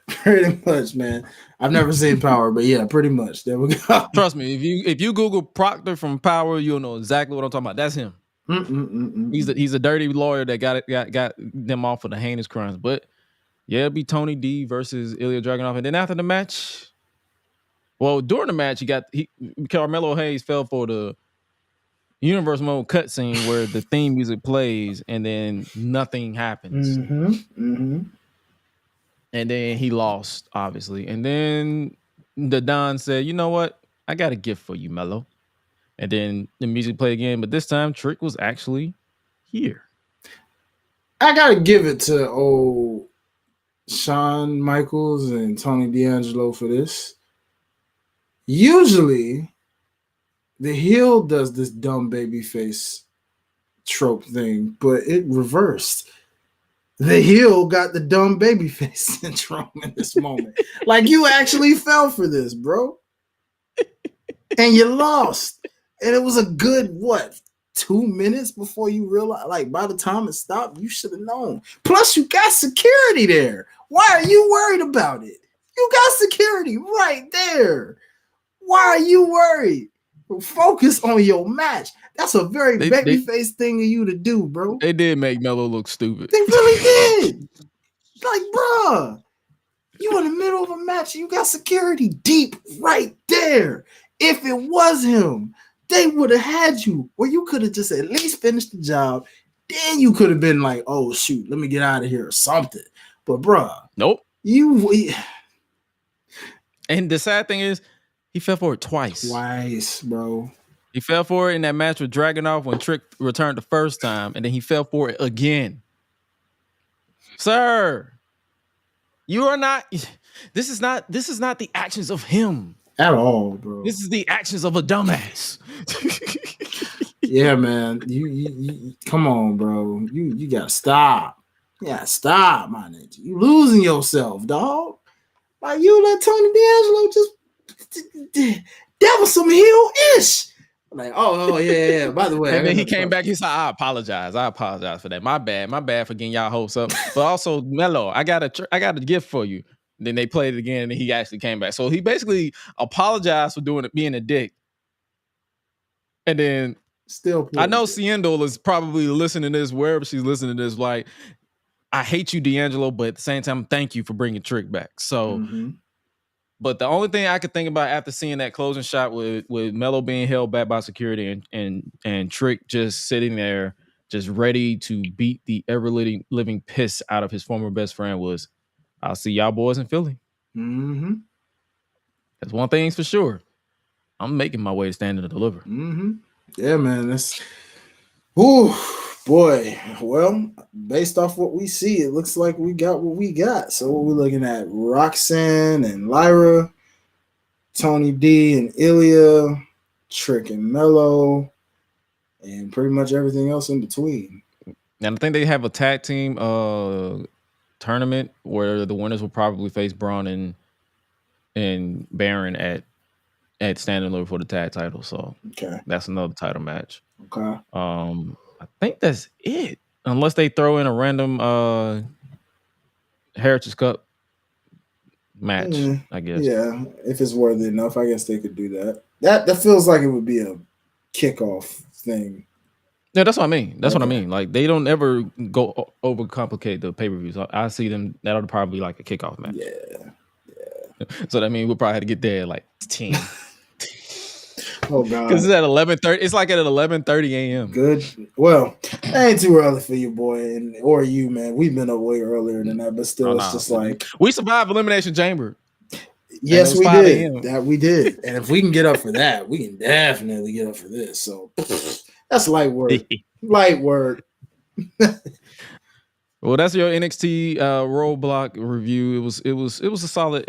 pretty much, man. I've never seen Power, but yeah, pretty much. There we go. Trust me, if you Google Proctor from Power, you'll know exactly what I'm talking about. That's him. He's a dirty lawyer that got them off of the heinous crimes. But yeah, it'll be Tony D versus Ilya Dragunov, and then after the match, Well, during the match, Carmelo Hayes fell for the universe mode cutscene where the theme music plays and then nothing happens. Mm-hmm. And then he lost, obviously. And then the Don said, "You know what? I got a gift for you, Melo." And then the music played again, but this time Trick was actually here. I gotta give it to old Shawn Michaels and Tony D'Angelo for this. Usually, the heel does this dumb babyface trope thing, but it reversed. The heel got the dumb babyface syndrome in this moment. Like, you actually fell for this, bro. And you lost. And it was a good, 2 minutes before you realize, like, by the time it stopped, you should have known. Plus, you got security there. Why are you worried about it? You got security right there. Why are you worried? Focus on your match. That's a very babyface thing of you to do, bro. They did make Melo look stupid. They really did. Like, bruh, you in the middle of a match, you got security deep right there. If it was him, they would have had you, or you could have just at least finished the job. Then you could have been like, "Oh shoot, let me get out of here" or something. But bruh, nope. And the sad thing is, he fell for it twice. Twice, bro. He fell for it in that match with Dragunov when Trick returned the first time, and then he fell for it again. Sir, you are not. This is not the actions of him at all, bro. This is the actions of a dumbass. Yeah, man. You come on, bro. You gotta stop. Yeah, stop, my nigga. You losing yourself, dog. Like, you let Tony D'Angelo just that was some heel-ish. Like, oh yeah. By the way, and then he came back. He said, I apologize for that. My bad for getting y'all hopes up. But also, Melo, I got a gift for you. And then they played it again, and then he actually came back. So he basically apologized for being a dick. And then still, I know Ciendel is probably listening to this, wherever she's listening to this, like, I hate you, D'Angelo, but at the same time, thank you for bringing Trick back. So, but the only thing I could think about after seeing that closing shot with Melo being held back by security and Trick just sitting there, just ready to beat the ever-living piss out of his former best friend was, I'll see y'all boys in Philly. That's one thing's for sure. I'm making my way to Stand and Deliver. Yeah, man. That's boy. Well, based off what we see, it looks like we got what we got. So what we're looking at: Roxanne and Lyra, Tony D and Ilya, Trick and Melo, and pretty much everything else in between. And I think they have a tag team tournament where the winners will probably face Braun and Baron at Stand and Deliver for the tag title. So that's another title match. I think that's it. Unless they throw in a random Heritage Cup match, I guess. Yeah, if it's worthy enough, I guess they could do that. That feels like it would be a kickoff thing. Yeah, that's what I mean. That's what I mean. Like, they don't ever go overcomplicate the pay-per-views. I see them, that'll probably be like a kickoff match. Yeah. So that means we'll probably have to get there at like 10. Oh God! Because it's at 11:30. It's like at 11:30 a.m. Good. Well, ain't too early for you, boy, or you, man. We've been up way earlier than that, but still, it's just like we survived Elimination Chamber. Yes, we did. That we did. And if we can get up for that, we can definitely get up for this. So that's light work. Light work. Well, that's your NXT Roadblock review. It was a solid.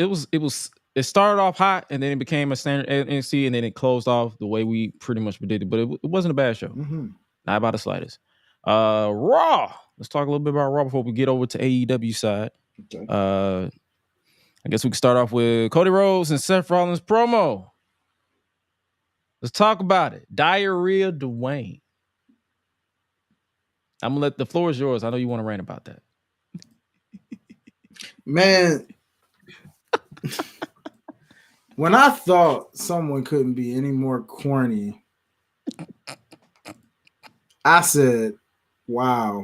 It started off hot and then it became a standard NXT and then it closed off the way we pretty much predicted. But it wasn't a bad show. Not by the slightest. Raw. Let's talk a little bit about Raw before we get over to AEW side. Okay. I guess we can start off with Cody Rhodes and Seth Rollins promo. Let's talk about it. Diarrhea Dwayne. I'm gonna let the floor is yours. I know you want to rant about that. Man, when I thought someone couldn't be any more corny, I said, wow.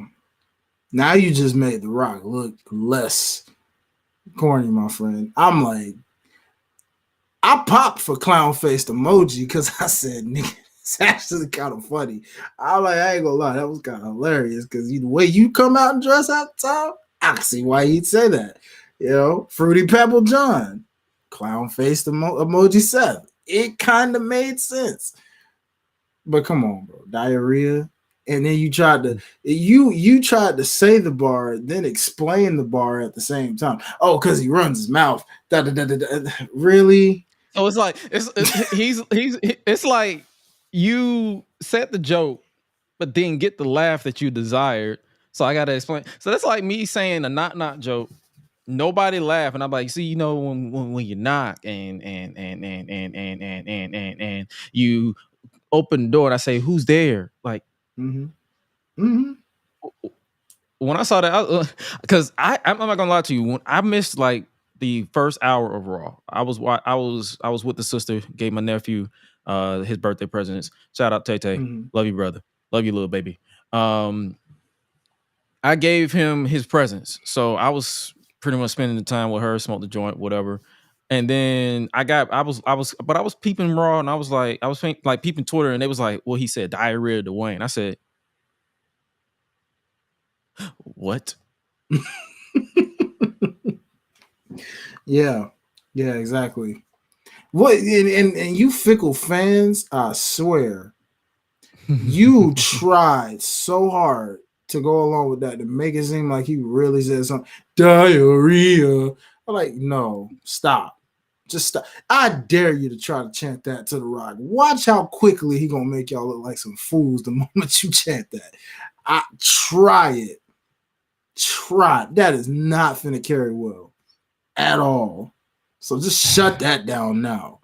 Now you just made The Rock look less corny, my friend. I'm like, I popped for clown faced emoji because I said, nigga, it's actually kind of funny. I was like, I ain't gonna lie, that was kind of hilarious because the way you come out and dress out the time, I can see why he'd say that. You know, Fruity Pebble John, clown faced emoji Seth. It kind of made sense. But come on, bro, diarrhea. And then you tried to you tried to say the bar, then explain the bar at the same time. Oh, because he runs his mouth. Da, da, da, da, da. Really? So it's like it's like you set the joke, but didn't get the laugh that you desired. So I gotta explain. So that's like me saying a knock joke. Nobody laugh, and I'm like, see, you know, when you knock and you open the door and I say, who's there? Like, when I saw that, because I'm not gonna lie to you, when I missed like the first hour of Raw, I was with the sister, gave my nephew his birthday presents. Shout out Tay. Love you, brother. Love you, little baby. I gave him his presents, so I was pretty much spending the time with her, smoked the joint, whatever. And then I was peeping Raw, and I was peeping Twitter, and they was like, well, he said diarrhea to Wayne. I said, what? Yeah, exactly. What and you fickle fans, I swear, you tried so hard to go along with that to make it seem like he really said something. Diarrhea. I'm like, no, stop. Just stop. I dare you to try to chant that to The Rock. Watch how quickly he gonna make y'all look like some fools the moment you chant that. Try it. That is not finna carry well at all. So just shut that down now.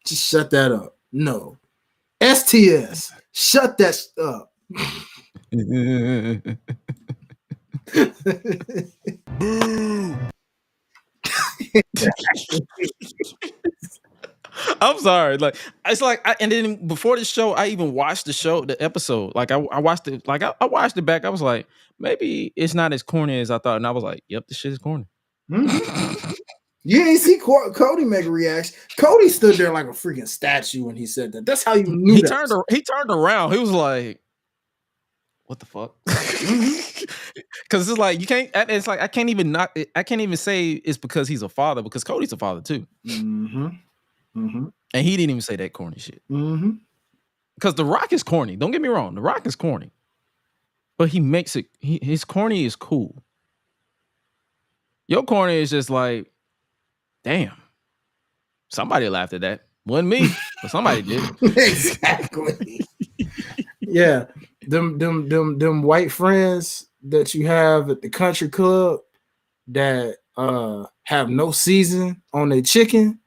Just shut that up. No. STS. Shut that up. Boo. I'm sorry. Like it's like, and then before the show, I even watched the episode. Like I watched it. Like I watched it back. I was like, maybe it's not as corny as I thought. And I was like, yep, this shit is corny. You ain't see Cody make a reaction. Cody stood there like a freaking statue when he said that. That's how you knew. He turned around. He was like, what the fuck? Because it's like you can't. It's like I can't even say it's because he's a father, because Cody's a father too. And he didn't even say that corny shit. Because The Rock is corny. Don't get me wrong. The Rock is corny, but he makes it. His corny is cool. Your corny is just like, damn. Somebody laughed at that. Wasn't me, but somebody did. Exactly. Yeah. Them white friends that you have at the country club that have no season on their chicken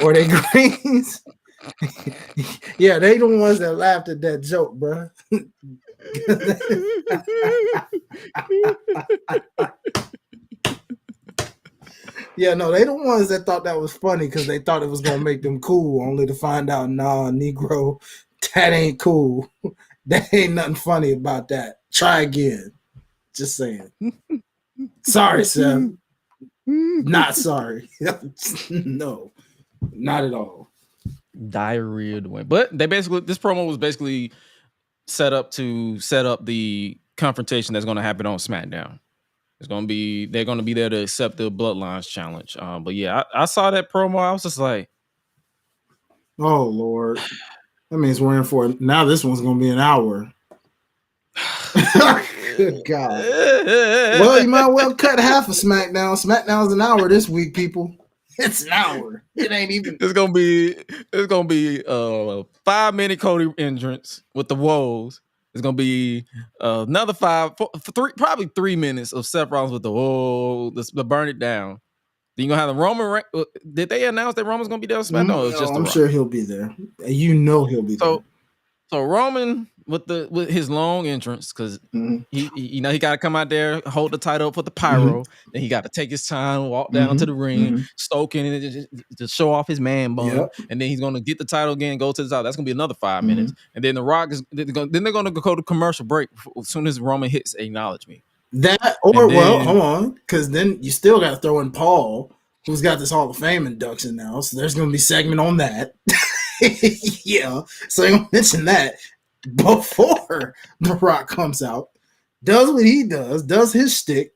or their greens. Yeah, they the ones that laughed at that joke, bro. Yeah, no, they the ones that thought that was funny because they thought it was gonna make them cool, only to find out, nah, Negro, that ain't cool. That ain't nothing funny about that. Try again. Just saying. Sorry, Sam. Not sorry. No, not at all. Diarrhea to win. But this promo was basically set up the confrontation that's going to happen on SmackDown. They're going to be there to accept the Bloodlines challenge. But yeah, I saw that promo. I was just like, oh Lord, that means we're in for it. Now this one's going to be an hour. Good God. Well, you might well cut half of SmackDown. SmackDown's an hour this week, people. It's an hour. It ain't even. It's gonna be 5-minute Cody entrance with the woes. It's gonna be another probably 3 minutes of Seth Rollins with the whoa, the burn it down. Then you gonna have the Roman. Did they announce that Roman's gonna be there on SmackDown? No, it's just I'm sure he'll be there. You know he'll be there. So Roman with his long entrance, because he got to come out there, hold the title up for the pyro. Then he got to take his time, walk down to the ring, stoking it to show off his man bun. And then he's gonna get the title again, and go to the top. That's gonna be another 5 minutes. And then The Rock they're gonna go to commercial break as soon as Roman hits acknowledge me. That or well, hold on, because then you still got to throw in Paul. who's got this Hall of Fame induction now. So there's going to be a segment on that. Yeah. So I'm going to mention that before The Rock comes out, does what he does his shtick,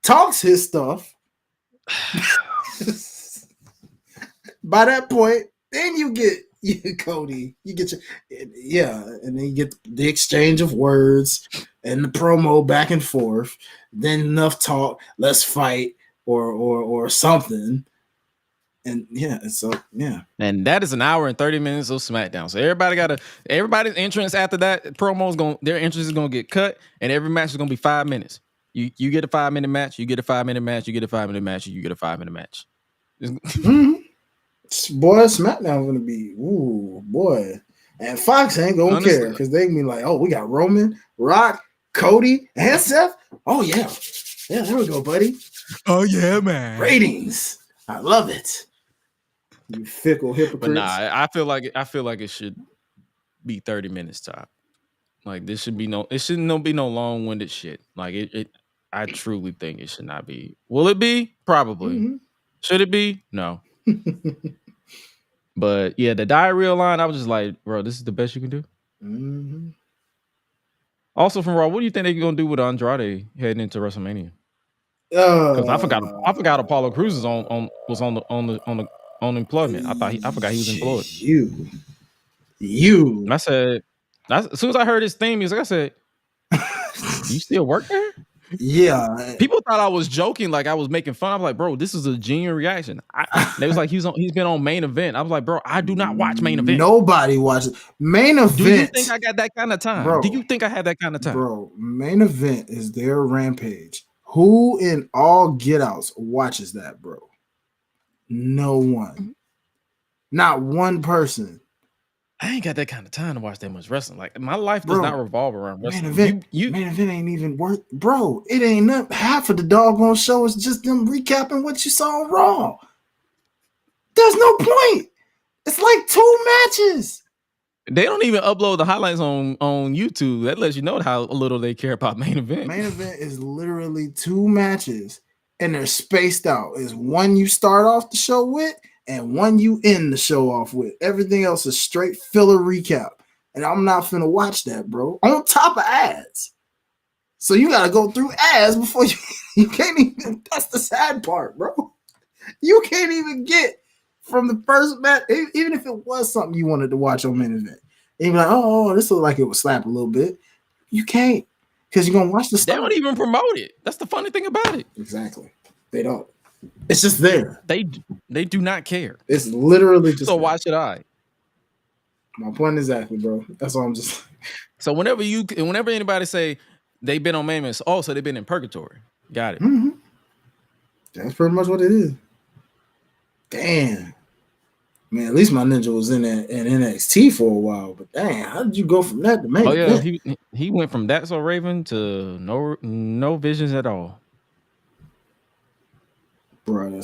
talks his stuff. By that point, then you get Cody. You get and then you get the exchange of words and the promo back and forth. Then enough talk, let's fight or something. And And that is an hour and 30 minutes of SmackDown. So everybody's entrance after that their entrance is gonna get cut, and every match is gonna be 5 minutes. You get a 5-minute match, you get a 5-minute match, you get a 5-minute match, you get a 5-minute match. Boy, SmackDown gonna be boy. And Fox ain't gonna care because they can be like, oh, we got Roman, Rock, Cody, and Seth. Oh yeah, there we go, buddy. Oh yeah, man. Ratings, I love it. You fickle hypocrites. But nah, I feel like it should be 30 minutes top. Like it shouldn't be no long-winded shit. Like I truly think it should not be. Will it be? Probably. Mm-hmm. Should it be? No. But yeah, the diarrhea line, I was just like, bro, this is the best you can do. Mm-hmm. Also from Raw, what do you think they're gonna do with Andrade heading into WrestleMania? Because I forgot Apollo Crews was on employment. I forgot he was employed. You. And I said, as soon as I heard his theme music, I said, "You still work there?" Yeah. People thought I was joking, like I was making fun. I'm like, bro, this is a genuine reaction. They was like, he's been on Main Event. I was like, bro, I do not watch Main Event. Nobody watches Main Event. Do you think I got that kind of time? Bro, do you think I had that kind of time? Bro, Main Event is their Rampage. Who in all get outs watches that, bro? No one. Not one person. I ain't got that kind of time to watch that much wrestling. Like my life does not revolve around wrestling. Main Event ain't even worth, bro. It ain't nothing. Half of the doggone show is just them recapping what you saw on Raw. There's no point. It's like 2 matches. They don't even upload the highlights on YouTube. That lets you know how little they care about Main Event. Main Event is literally 2 matches, and they're spaced out. It's one you start off the show with, and one you end the show off with. Everything else is straight filler recap. And I'm not finna watch that, bro. On top of ads. So you gotta go through ads before you can't even, that's the sad part, bro. You can't even get from the first match, even if it was something you wanted to watch on Main Event. And you're like, oh, this looked like it would slap a little bit. You can't, because you're gonna watch the stuff. They don't even promote it. That's the funny thing about it. Exactly. They don't. It's just there. They do not care. It's literally just so there. Why should I? My point exactly, bro. That's all I'm just. So whenever anybody say they've been on Main Event, so they've been in purgatory. Got it. Mm-hmm. That's pretty much what it is. Damn. Man, at least my ninja was in NXT for a while, but damn, how did you go from that to Main Event? Oh yeah, he went from That's So Raven to no visions at all. Bro,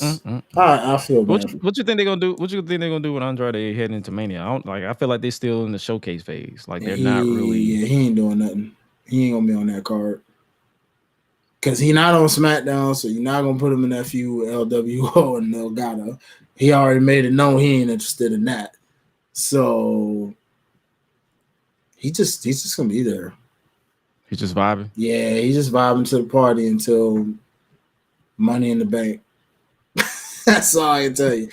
I feel bad. What you think they're gonna do? What you think they're gonna do with Andrade heading into Mania? I feel like they're still in the showcase phase. Like they're not really. Yeah, he ain't doing nothing. He ain't gonna be on that card because he not on SmackDown, so you're not gonna put him in that feud with LWO and Delgado. He already made it known he ain't interested in that. So he's just gonna be there. He's just vibing. Yeah, he's just vibing to the party until Money in the Bank. That's all I can tell you.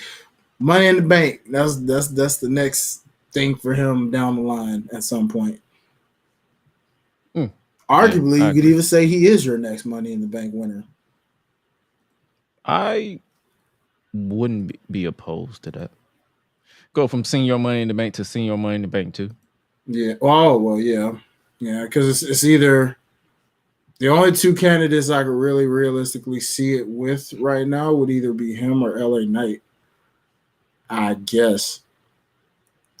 Money in the Bank. That's the next thing for him down the line at some point. Arguably, you could even say he is your next Money in the Bank winner. I wouldn't be opposed to that. Go from Senior Money in the Bank to Senior Money in the Bank too. Yeah. Oh well, yeah, because it's either the only 2 candidates I could really realistically see it with right now would either be him or LA Knight. I guess.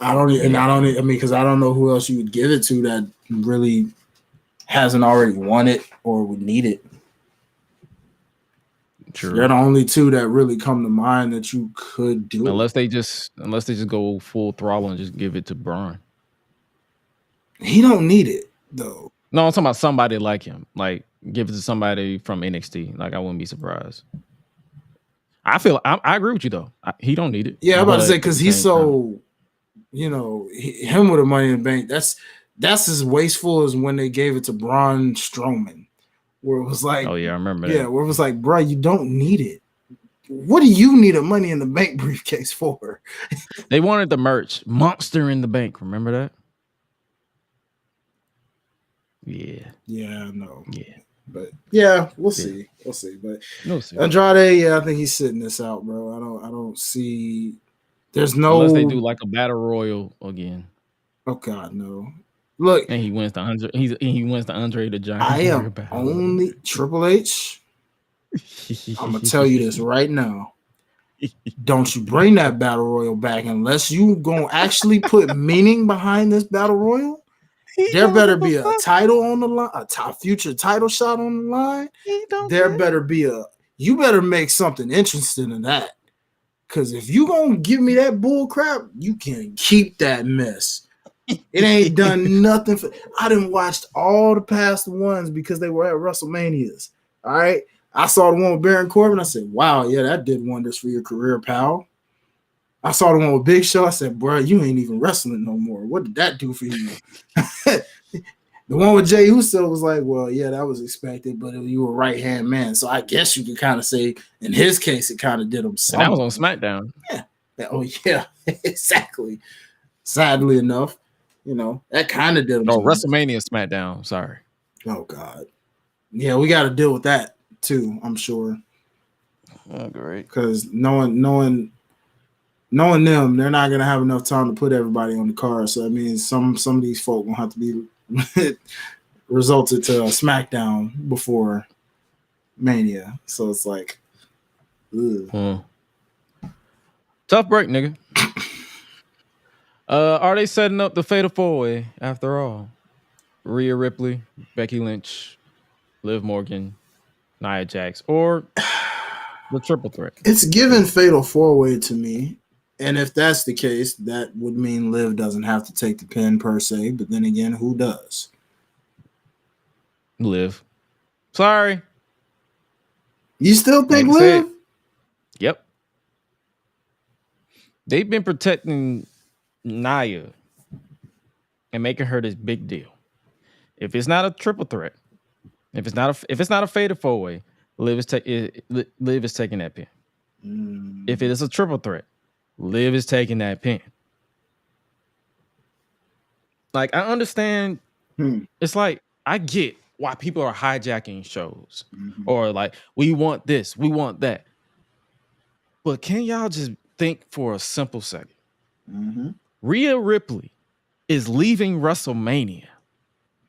I mean, because I don't know who else you would give it to that really hasn't already won it or would need it. True. They're the only 2 that really come to mind that you could do. Unless they just go full throttle and just give it to Braun. He don't need it though. No, I'm talking about somebody like him. Like give it to somebody from NXT. Like I wouldn't be surprised. I agree with you though. He don't need it. Yeah, I'm about to But say at because the he's same time, so, him with the Money in the Bank. That's as wasteful as when they gave it to Braun Strowman, where it was like, oh yeah, I remember yeah, that. where it was like, bro, you don't need it. What do you need a Money in the Bank briefcase for? They wanted the merch, Monster in the Bank. Remember that? Yeah, Yeah, no. yeah. But yeah, we'll Yeah. see. We'll see. But No, see. Andrade, yeah, I think he's sitting this out, bro. I don't see. There's no. Unless they do like a battle royal again, Oh God, no. Look, and he wins the Andre the Giant I Warrior am battle. only Triple H. I'm gonna tell you this right now. Don't you bring that battle royal back unless you gonna actually put meaning behind this battle royal. There better be a title on the line, a top future title shot on the line. There better be you better make something interesting in that. Cause if you gonna give me that bull crap, you can keep that mess. It ain't done nothing for. I done watched all the past ones because they were at WrestleManias. All right. I saw the one with Baron Corbin. I said, wow, yeah, that did wonders for your career, pal. I saw the one with Big Show. I said, bro, you ain't even wrestling no more. What did that do for you? The one with Jey Uso was like, well, yeah, that was expected, but you were right-hand man. So I guess you could kind of say, in his case, it kind of did him something. And that was on SmackDown. Yeah. Oh, yeah, exactly. Sadly enough, that kind of did him something. WrestleMania SmackDown. Sorry. Oh, God. Yeah, we got to deal with that, too, I'm sure. Oh, great. Because knowing them, they're not going to have enough time to put everybody on the card. So, that means some of these folk will have to be resulted to SmackDown before Mania. So it's like, tough break, nigga. Are they setting up the Fatal 4-Way after all? Rhea Ripley, Becky Lynch, Liv Morgan, Nia Jax, or the triple threat? It's given Fatal 4-Way to me. And if that's the case, that would mean Liv doesn't have to take the pin per se. But then again, who does? Liv. Sorry. You still think Liv? Yep. They've been protecting Nia and making her this big deal. If it's not a triple threat, if it's not a fatal 4-way, Liv is taking that pin. If it is a triple threat, Liv is taking that pin. Like, I understand. It's like, I get why people are hijacking shows or like, we want this, we want that. But can y'all just think for a simple second? Rhea Ripley is leaving WrestleMania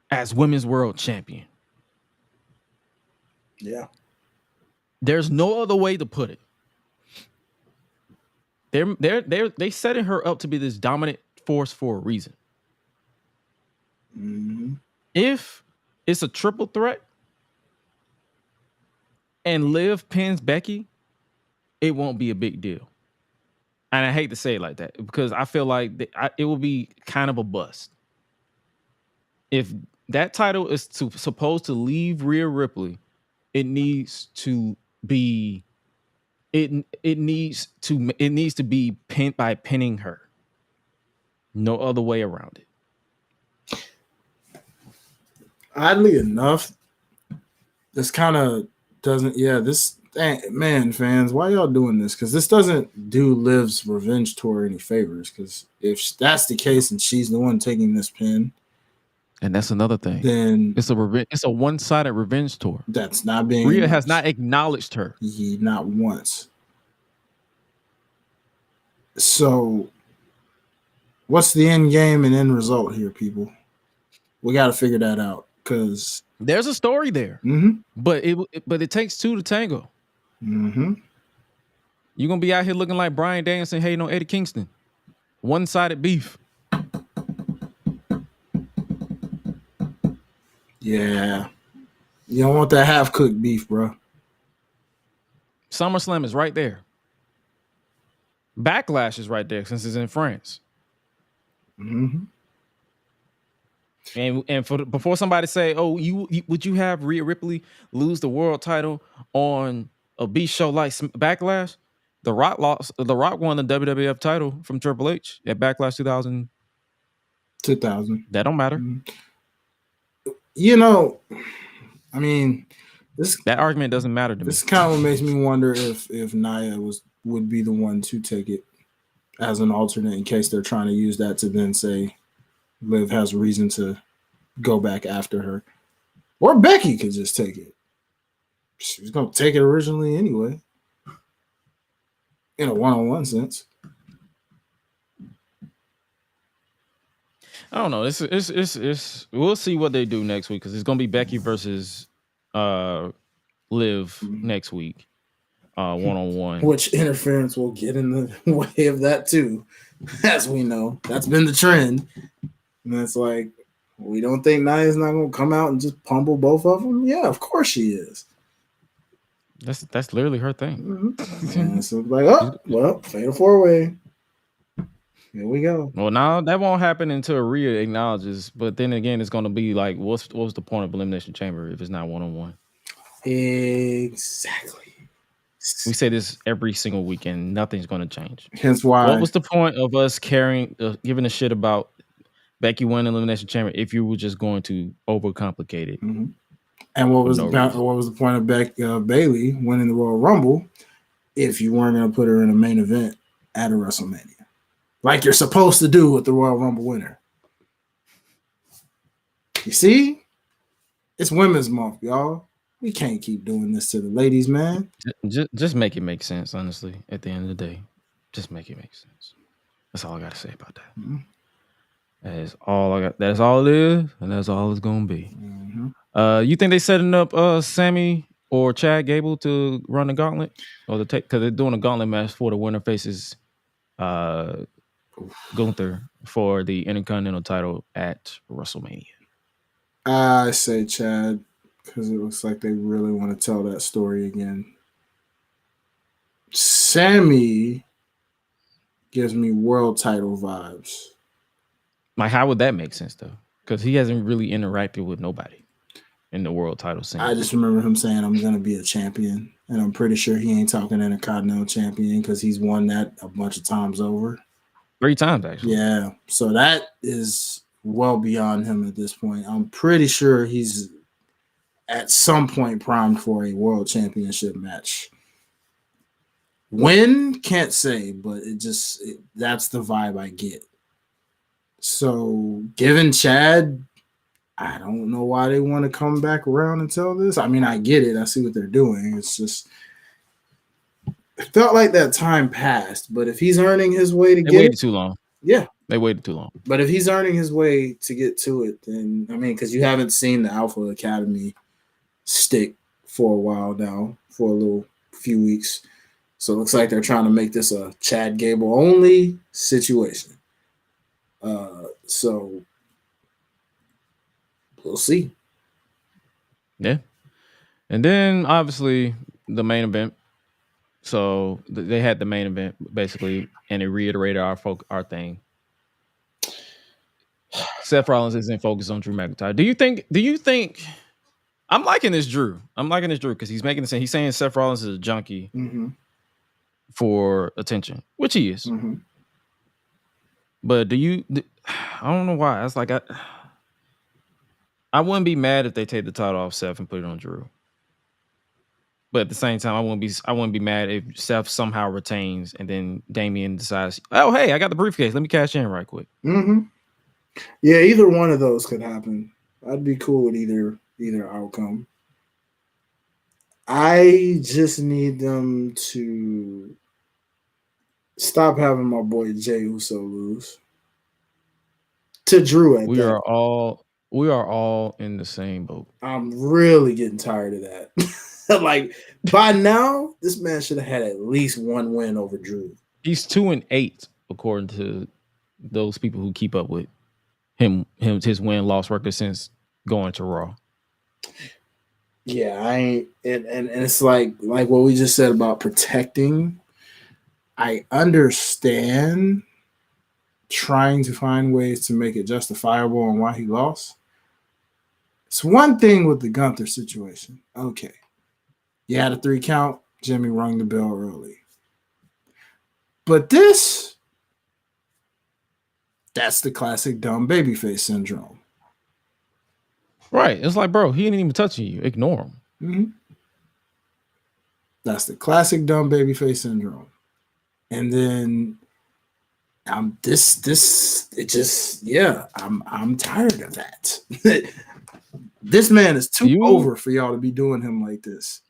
as Women's World Champion. Yeah. There's no other way to put it. They setting her up to be this dominant force for a reason. If it's a triple threat and Liv pins Becky, it won't be a big deal. And I hate to say it like that because I feel like it will be kind of a bust. If that title is supposed to leave Rhea Ripley, it needs to be it needs to be pinned by pinning her. No other way around it. Oddly enough, this kind of doesn't. Yeah, this man, fans, why y'all doing this? Because this doesn't do Liv's revenge tour any favors. Because if that's the case and she's the one taking this pin, and that's another thing, then it's a one-sided revenge tour. That's not being. Rhea has not acknowledged her. Not once. So, what's the end game and end result here, people? We got to figure that out because there's a story there, but it takes two to tango. You're gonna be out here looking like Bryan Danielson hating on Eddie Kingston. One-sided beef. Yeah, you don't want that half-cooked beef, bro. SummerSlam is right there. Backlash is right there since it's in France. And before somebody say, "Oh, would you have Rhea Ripley lose the world title on a beast show like Backlash, The Rock won the WWF title from Triple H at Backlash 2000. 2000. That don't matter. You know, I mean, that argument doesn't matter to me. This kind of makes me wonder if Nia would be the one to take it as an alternate in case they're trying to use that to then say Liv has a reason to go back after her. Or Becky could just take it. She was going to take it originally anyway. In a one-on-one sense. I don't know. It's we'll see what they do next week because it's gonna be Becky versus Liv next week, 1-on-1. Which interference will get in the way of that too, as we know. That's been the trend. And it's like, we don't think Nia's not gonna come out and just pummel both of them? Yeah, of course she is. That's literally her thing. And so like, oh, well, fatal 4-way. Here we go. Well, now that won't happen until Rhea acknowledges. But then again, it's going to be like, what's the point of Elimination Chamber if it's not 1-on-1? Exactly. We say this every single weekend. Nothing's going to change. Hence why. What was the point of us giving a shit about Becky winning Elimination Chamber if you were just going to overcomplicate it? Mm-hmm. And what was the point of Bayley winning the Royal Rumble if you weren't going to put her in a main event at a WrestleMania? Like you're supposed to do with the Royal Rumble winner. You see? It's Women's Month, y'all. We can't keep doing this to the ladies, man. Just make it make sense, honestly, at the end of the day. Just make it make sense. That's all I got to say about that. Mm-hmm. That is all I got. That's all it is, and that's all it's going to be. Mm-hmm. You think they setting up Sammy or Chad Gable to run the gauntlet? Or because they're doing a gauntlet match for the winner faces Gunther for the Intercontinental title at WrestleMania. I say Chad because it looks like they really want to tell that story again. Sammy gives me world title vibes. Like, how would that make sense though? Because he hasn't really interacted with nobody in the world title scene. I just remember him saying, "I'm going to be a champion," and I'm pretty sure he ain't talking Intercontinental champion because he's won that a bunch of times over. 3 times, actually. Yeah. So that is well beyond him at this point. I'm pretty sure he's at some point primed for a world championship match. When? Can't say, but that's the vibe I get. So given Chad, I don't know why they want to come back around and tell this. I mean, I get it. I see what they're doing. It's just it felt like that time passed, but if he's earning his way to they waited too long. Yeah. They waited too long. But if he's earning his way to get to it, then, I mean, because you haven't seen the Alpha Academy stick for a while now, for a little few weeks. So it looks like they're trying to make this a Chad Gable only situation. So we'll see. Yeah. And then, obviously, the main event. So they had the main event basically, and it reiterated our thing. Seth Rollins isn't focused on Drew McIntyre. Do you think? I'm liking this Drew. Because he's making the same. He's saying Seth Rollins is a junkie for attention, which he is. Mm-hmm. But I don't know why. It's like I wouldn't be mad if they take the title off Seth and put it on Drew. But at the same time, I wouldn't be mad if Seth somehow retains and then Damian decides, oh, hey, I got the briefcase. Let me cash in right quick. Mm-hmm. Yeah, either one of those could happen. I'd be cool with either outcome. I just need them to stop having my boy Jey Uso lose to Drew. We are all in the same boat. I'm really getting tired of that. Like, by now, this man should have had at least one win over Drew. He's 2-8 according to those people who keep up with his win-loss record since going to Raw. Yeah, I ain't, and it's like what we just said about protecting. I understand trying to find ways to make it justifiable on why he lost. It's one thing with the Gunther situation. Okay. You had a 3 count. Jimmy rung the bell early. But that's the classic dumb babyface syndrome. Right. It's like, bro, he ain't even touching you. Ignore him. Mm-hmm. That's the classic dumb babyface syndrome. And then I'm tired of that. This man is too over for y'all to be doing him like this.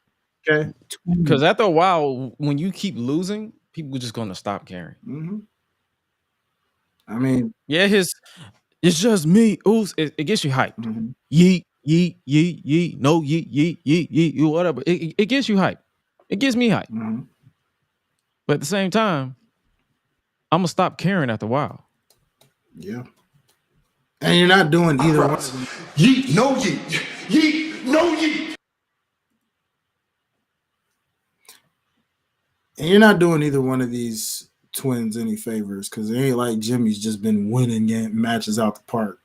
Okay? Because after a while, when you keep losing, people are just gonna stop caring. Mm-hmm. I mean, yeah, it's just me. Ooh, it gets you hyped. Mm-hmm. Yeet, yeet, yeet, yeet, no, yeet, yeet, yeet, yeet, whatever. It gets you hyped. It gets me hyped. Mm-hmm. But at the same time, I'm gonna stop caring after a while. Yeah. And you're not doing either one. Yeet, no yeet. Yeet, no yeet. And you're not doing either one of these twins any favors because it ain't like Jimmy's just been winning matches out the park.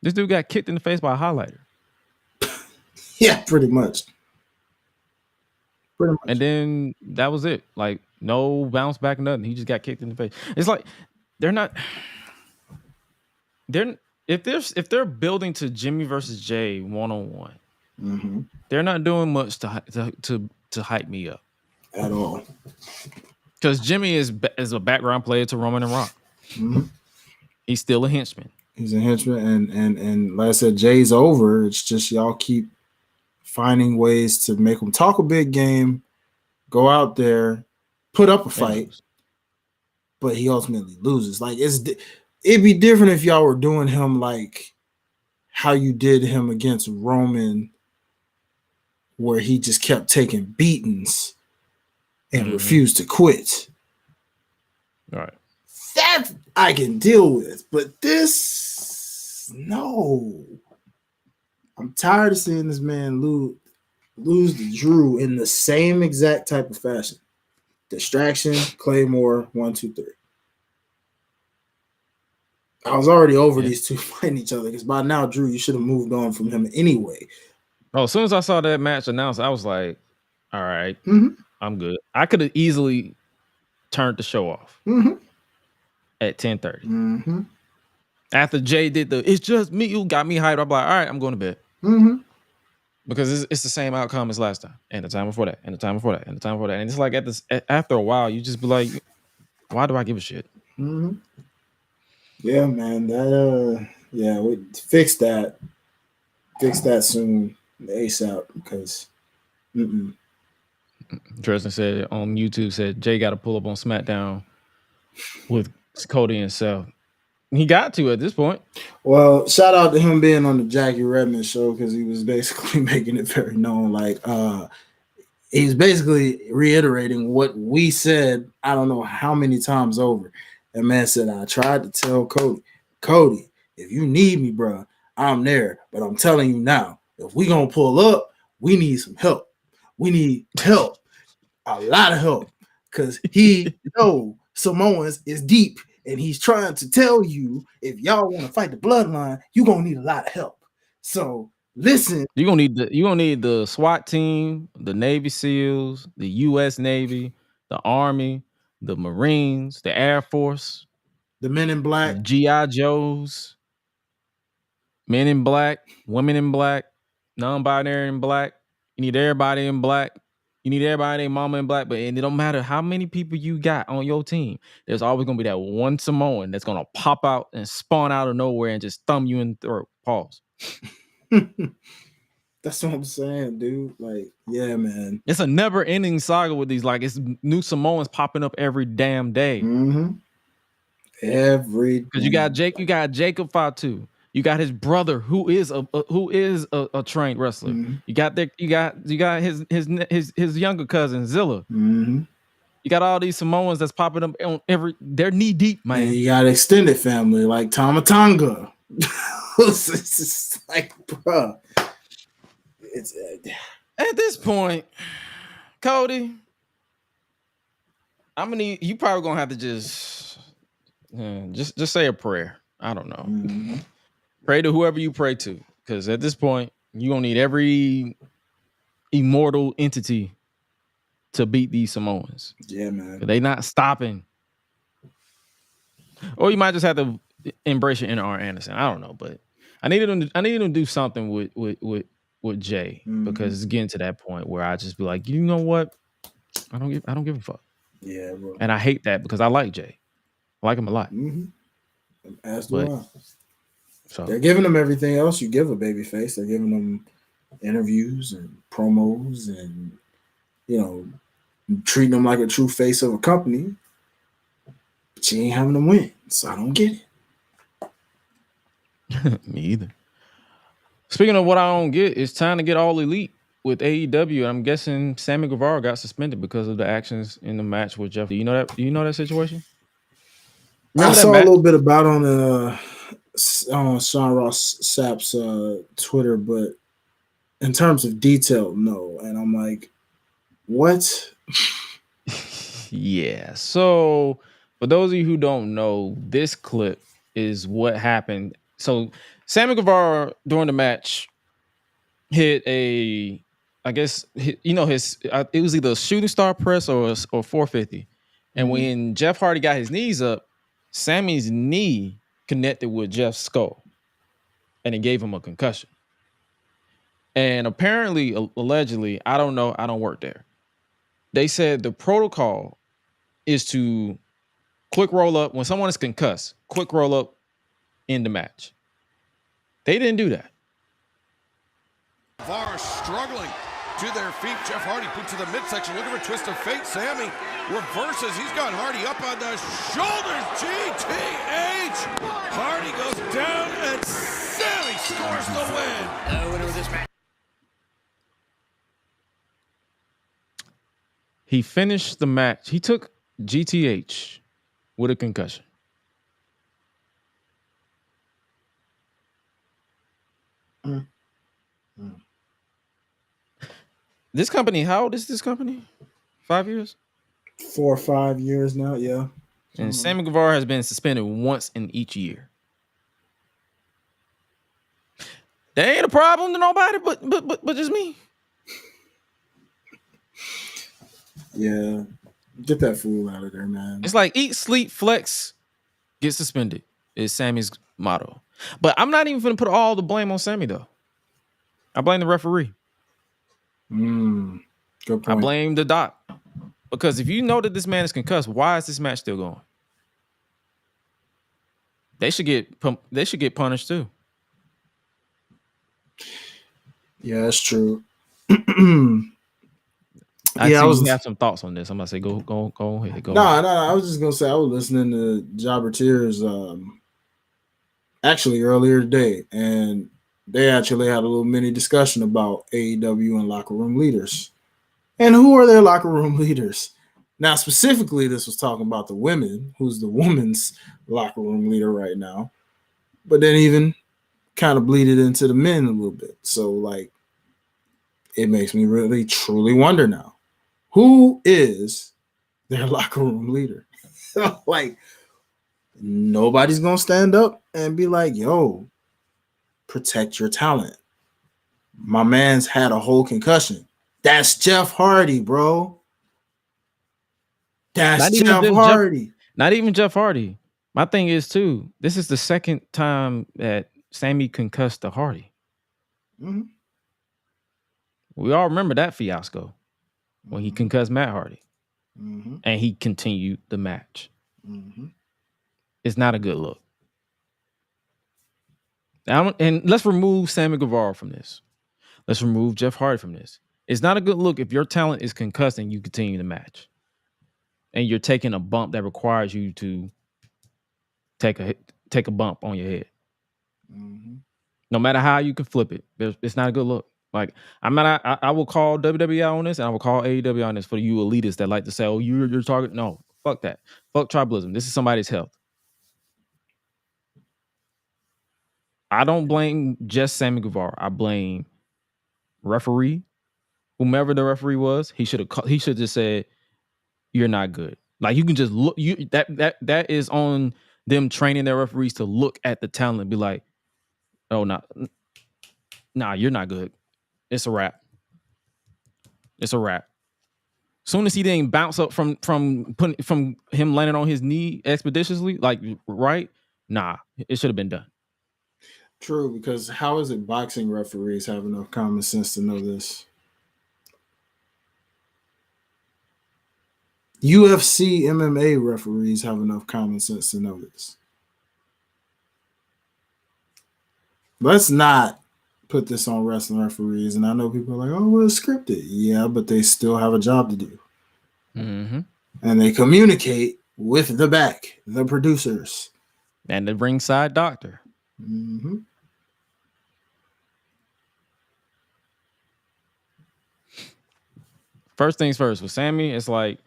This dude got kicked in the face by a highlighter. Yeah, pretty much. And then that was it. Like, no bounce back, nothing. He just got kicked in the face. It's like if they're building to Jimmy versus Jay 1-on-1, mm-hmm. they're not doing much to hype me up at all. Because Jimmy is a background player to Roman and Rock. Mm-hmm. He's still a henchman. He's a henchman, and like I said, Jay's over. It's just y'all keep finding ways to make him talk a big game, go out there, put up a fight, but he ultimately loses. Like it'd be different if y'all were doing him like how you did him against Roman, where he just kept taking beatings and refused to quit. All right. That I can deal with, but this, no. I'm tired of seeing this man lose to Drew in the same exact type of fashion. Distraction, Claymore, 1, 2, 3. I was already over these two fighting each other because by now, Drew, you should have moved on from him anyway. Oh, as soon as I saw that match announced, I was like, all right, I'm good. I could have easily turned the show off at 10:30. Mm-hmm. After Jay did it's just me, you got me hyped. I'm like, all right, I'm going to bed. Mm-hmm. Because it's the same outcome as last time, and the time before that, and the time before that, and the time before that. And it's like after a while, you just be like, why do I give a shit? Mm-hmm. Yeah, man. We fix that. Fix that soon, ASAP, because Tristan said on YouTube, said Jay got to pull up on SmackDown with Cody and Seth. He got to at this point. Well, shout out to him being on the Jackie Redmond show because he was basically making it very known. Like he's basically reiterating what we said, I don't know how many times over. That man said, I tried to tell Cody, if you need me, bro, I'm there. But I'm telling you now, if we gonna pull up, we need some help. We need help. A lot of help. Because he know Samoans is deep. And he's trying to tell you, if y'all want to fight the bloodline, you're gonna need a lot of help. So listen. You're gonna need the SWAT team, the Navy SEALs, the US Navy, the Army, the Marines, the Air Force, the Men in Black, GI Joes, Men in Black, Women in Black, non-binary in black. You need everybody in black. You need everybody named mama in black, but it don't matter how many people you got on your team. There's always gonna be that one Samoan that's gonna pop out and spawn out of nowhere and just thumb you in the throat. Pause. That's what I'm saying, dude. Like, yeah, man. It's a never-ending saga with these. Like, it's new Samoans popping up every damn day. Because you got Jacob Fatu. You got his brother who is a trained wrestler. You got his younger cousin Zilla. You got all these Samoans that's popping up on they're knee deep, man. And you got extended family like Tamatanga. It's just like, bro. It's at this point, Cody, you probably gonna have to just say a prayer. I don't know. Pray to whoever you pray to, because at this point, you're gonna need every immortal entity to beat these Samoans. Yeah, man. They not stopping. Or you might just have to embrace your inner Arn Anderson. I don't know, but I needed him to do something with Jay because it's getting to that point where I just be like, you know what? I don't give a fuck. Yeah, bro. And I hate that because I like Jay. I like him a lot. As do I. So They're giving them everything else you give a babyface. They're giving them interviews and promos and, you know, treating them like a true face of a company. But you ain't having them win. So I don't get it. me either. Speaking of what I don't get, it's time to get all elite with AEW. I'm guessing Sammy Guevara got suspended because of the actions in the match with Jeff. Do you know that? Do you know that situation? I saw a little bit about on Sean Ross Sapp's Twitter, but in terms of detail, no. And I'm like, what? Yeah. So for those of you who don't know, this clip is what happened. So Sammy Guevara during the match hit it was either a shooting star press or 450. And when Jeff Hardy got his knees up, Sammy's knee connected with Jeff's skull and it gave him a concussion. And apparently, allegedly, I don't know, I don't work there. They said the protocol is to quick roll up when someone is concussed, quick roll up in the match. They didn't do that. Guevara struggling to their feet. Jeff Hardy put to the midsection. Looking for a twist of fate. Sammy reverses. He's got Hardy up on the shoulders. GTH. Hardy goes down and Sammy scores the win. The winner of this match. He finished the match. He took GTH with a concussion. This company, how old is this company? 5 years? 4 or 5 years now, yeah. And Sammy Guevara has been suspended once in each year. That ain't a problem to nobody, but just me. Yeah. Get that fool out of there, man. It's like eat, sleep, flex, get suspended is Sammy's motto. But I'm not even going to put all the blame on Sammy, though. I blame the referee. Good point. I blame the doc. Because if you know that this man is concussed, why is this match still going? They should get punished too. Yeah, that's true. I have some thoughts on this. I'm gonna say go ahead. Go. No. I was just gonna say I was listening to Jobber Tears actually earlier today, and they actually had a little mini discussion about AEW and locker room leaders. And who are their locker room leaders? Now, specifically, this was talking about the women, who's the women's locker room leader right now. But then even kind of bleeded into the men a little bit. So, like, it makes me really, truly wonder now. Who is their locker room leader? Like, nobody's going to stand up and be like, yo, protect your talent. My man's had a whole concussion. That's Jeff Hardy, bro. That's Jeff Hardy. Not even Jeff Hardy. My thing is, too, this is the second time that Sammy concussed the Hardy. Mm-hmm. We all remember that fiasco when he concussed Matt Hardy. Mm-hmm. And he continued the match. Mm-hmm. It's not a good look. And let's remove Sammy Guevara from this. Let's remove Jeff Hardy from this. It's not a good look if your talent is concussed and you continue the match. And you're taking a bump that requires you to take a bump on your head. Mm-hmm. No matter how you can flip it, it's not a good look. Like I will call WWE on this, and I will call AEW on this for you elitists that like to say, "Oh, you're target." No, fuck that. Fuck tribalism. This is somebody's health. I don't blame just Sammy Guevara. I blame referee, whomever the referee was. He should just said, "You're not good." Like you can just look. That is on them training their referees to look at the talent and be like, "Oh, nah, you're not good. It's a wrap." It's a wrap. Soon as he didn't bounce up from him landing on his knee expeditiously, like right, nah, it should have been done. True, because how is it boxing referees have enough common sense to know this? UFC MMA referees have enough common sense to know this. Let's not put this on wrestling referees. And I know people are like, oh, well, it's scripted. Yeah, but they still have a job to do. Mm-hmm. And they communicate with the producers. And the ringside doctor. Mm-hmm. First things first, with Sammy, it's like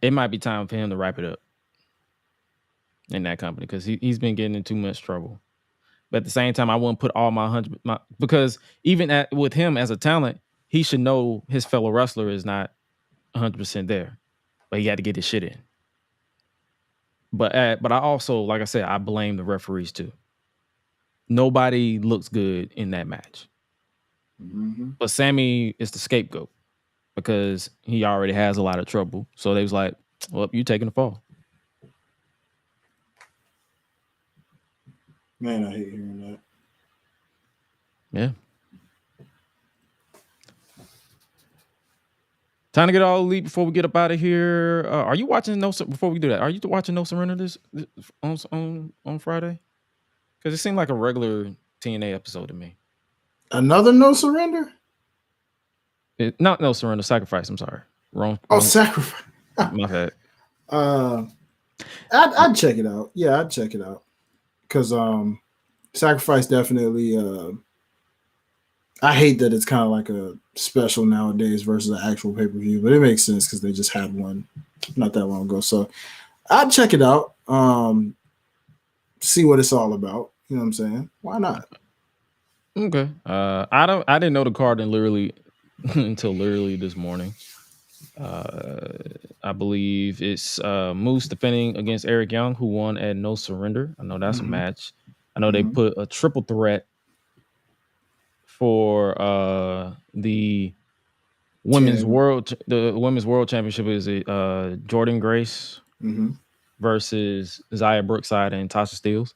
it might be time for him to wrap it up in that company because he's been getting in too much trouble. But at the same time, I wouldn't put all my because even with him as a talent, he should know his fellow wrestler is not 100% there, but he got to get his shit in. But I also, like I said, I blame the referees too. Nobody looks good in that match. Mm-hmm. But Sammy is the scapegoat because he already has a lot of trouble. So they was like, well, you taking the fall. Man, I hate hearing that. Yeah. Time to get all elite before we get up out of here. Are you watching before we do that? Are you watching No Surrender this on Friday? Because it seemed like a regular TNA episode to me. Another No Surrender? Not No Surrender, Sacrifice. I'm sorry. Wrong. Sacrifice. My bad. I'd check it out. Yeah, I'd check it out. Because Sacrifice definitely I hate that it's kind of like a special nowadays versus an actual pay-per-view, but it makes sense because they just had one not that long ago. So I'd check it out. See what it's all about. You know what I'm saying? Why not? Okay. I didn't know the card until literally this morning. I believe it's Moose defending against Eric Young, who won at No Surrender. I know that's a match. I know they put a triple threat for the women's world championship is Jordan Grace versus Zaya Brookside and Tasha Steelz.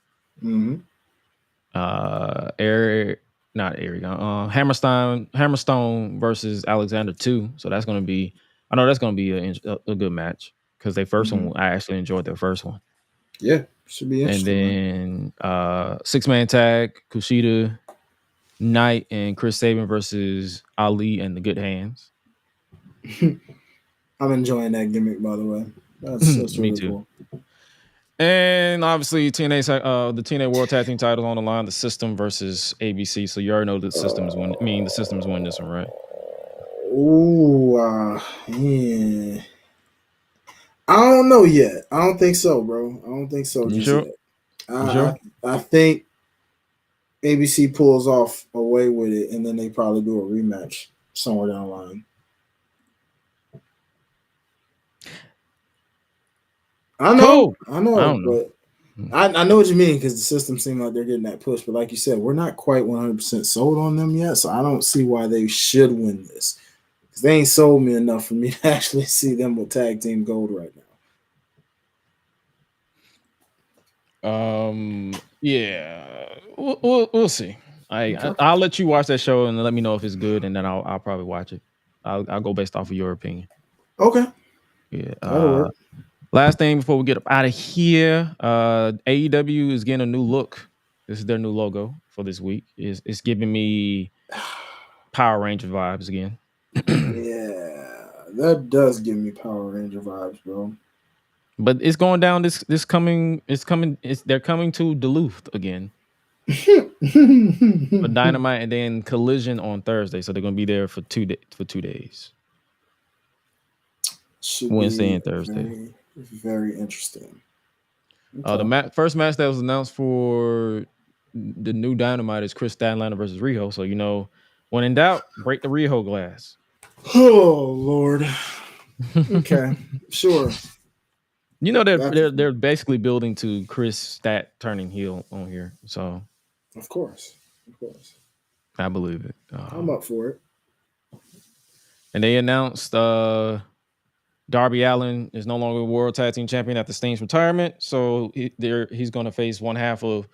Hammerstone versus Alexander 2. So that's going to be, I know that's going to be a good match because their first one, I actually enjoyed their first one. Yeah, should be interesting. And then 6-man tag, Kushida, Knight, and Chris Sabin versus Ali and the Good Hands. I'm enjoying that gimmick, by the way. That's Me really too. cool. And obviously, the TNA World Tag Team titles on the line. The System versus ABC. So you already know the System is winning. I mean, the System's winning this one, right? Yeah. I don't know yet. I don't think so, bro. I don't think so. You sure? Yet. I think ABC pulls off away with it, and then they probably do a rematch somewhere down the line. I know, but I know what you mean because the System seems like they're getting that push. But like you said, we're not quite 100% sold on them yet, so I don't see why they should win this. Because they ain't sold me enough for me to actually see them with tag team gold right now. Yeah, we'll see. I'll let you watch that show and let me know if it's good, and then I'll probably watch it. I'll go based off of your opinion. Okay. Yeah. Last thing before we get up out of here, AEW is getting a new look. This is their new logo for this week. It's giving me Power Ranger vibes again. Yeah, that does give me Power Ranger vibes, bro. But it's going down. They're coming to Duluth again for Dynamite and then Collision on Thursday. So they're going to be there for 2 days. Wednesday and Thursday. Very interesting. Okay. The first match that was announced for the new Dynamite is Chris Statlander versus Riho. So, when in doubt, break the Riho glass. Oh, Lord. Okay, sure. They're basically building to Chris Stat turning heel on here. So, of course. I believe it. I'm up for it. And they announced Darby Allin is no longer World Tag Team Champion after Sting's retirement. So he's going to face one half of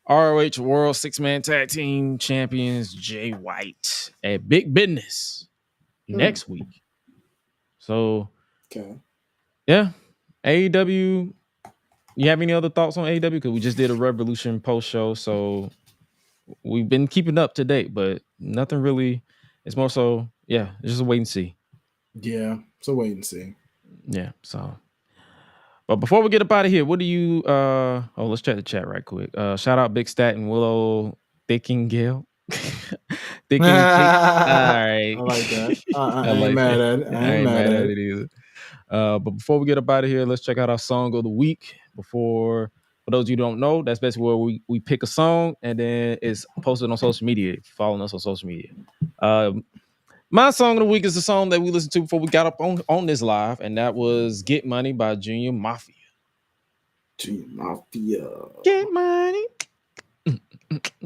ROH World 6-Man Tag Team Champions Jay White at Big Business next week. So, okay. Yeah. AEW, you have any other thoughts on AEW? Because we just did a Revolution post show. So we've been keeping up to date, but nothing really. It's more so, yeah, just a wait and see. Yeah, so wait and see. Yeah, so. But before we get up out of here, what do you let's check the chat right quick. Shout out Big Stat and Willow Thickingale. All right. I like that. I ain't like mad that. at it. I ain't mad at it either. But before we get up out of here, let's check out our song of the week. For those of you who don't know, that's basically where we pick a song and then it's posted on social media. Following us on social media. My song of the week is the song that we listened to before we got up on this live, and that was "Get Money" by Junior Mafia. Junior Mafia. Get money.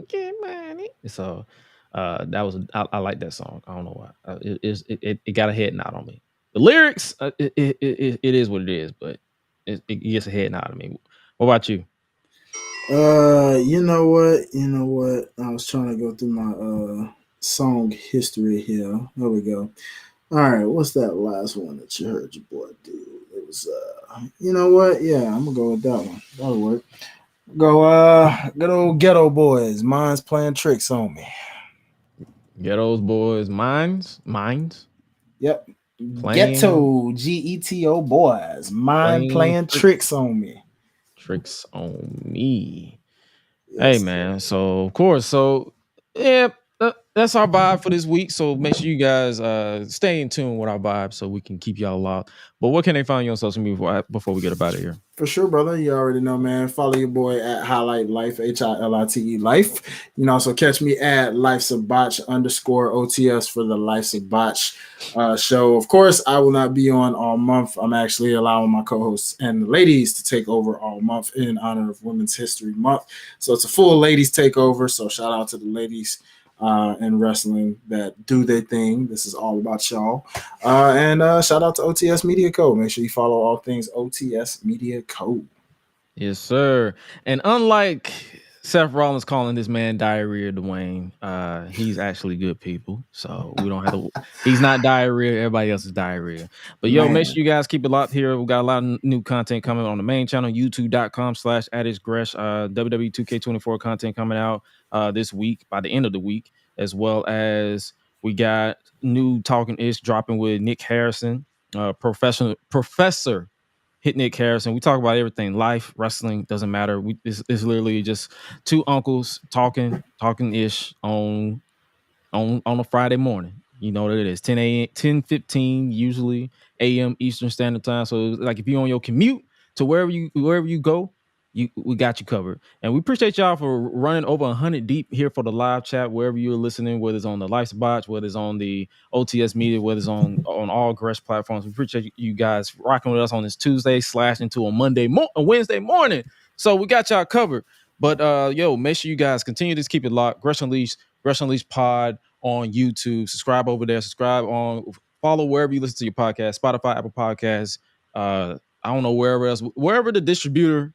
Get money. So that was I like that song. I don't know why. It got a head nod on me. The lyrics, it is what it is, but it gets a head nod on me. What about you? You know what? I was trying to go through my song history here. There we go. All right, what's that last one that you heard your boy do? It was you know what? Yeah, I'm gonna go with that one. That'll work. Go good old Ghetto Boys. Mine's playing tricks on me. Ghetto Boys, Mines. Yep. Ghetto GETO Boys. Mine playing tricks on me. Tricks on me. Yes, hey man, so of course, so yeah, that's our vibe for this week. So make sure you guys stay in tune with our vibe so we can keep y'all locked. But what can they find you on social media before we get up out of here? For sure, brother. You already know, man. Follow your boy at Highlight Life, HILITE Life. You can also catch me at Life's a Botch _OTS for the Life's a Botch show. Of course, I will not be on all month. I'm actually allowing my co-hosts and the ladies to take over all month in honor of Women's History Month. So it's a full ladies takeover. So shout out to the ladies in wrestling that do their thing. This is all about y'all. And shout out to OTS Media Co. Make sure you follow all things OTS Media Co. Yes, sir. And unlike Seth Rollins calling this man diarrhea Dwayne, he's actually good people. So we don't have to, he's not diarrhea, everybody else is diarrhea. But yo, make sure you guys keep it locked here. We got a lot of new content coming on the main channel, youtube.com/@GRESH. WWE 2K24 content coming out this week, by the end of the week, as well as we got new Talking Ish dropping with Nick Harrison, Professor Hit Nick Harrison. We talk about everything, life, wrestling, doesn't matter. It's literally just two uncles talking ish on a Friday morning. You know what it is, 10:15 usually a.m. Eastern Standard Time. So like if you're on your commute to wherever you go, we got you covered. And we appreciate y'all for running over 100 deep here for the live chat, wherever you're listening, whether it's on the Life's Botch, whether it's on the OTS Media, whether it's on all GRESH platforms. We appreciate you guys rocking with us on this Tuesday / into a Wednesday morning. So we got y'all covered. But make sure you guys continue to keep it locked. GRESH Unleashed Pod on YouTube. Subscribe over there. Follow wherever you listen to your podcast, Spotify, Apple Podcasts. I don't know wherever else, wherever the distributor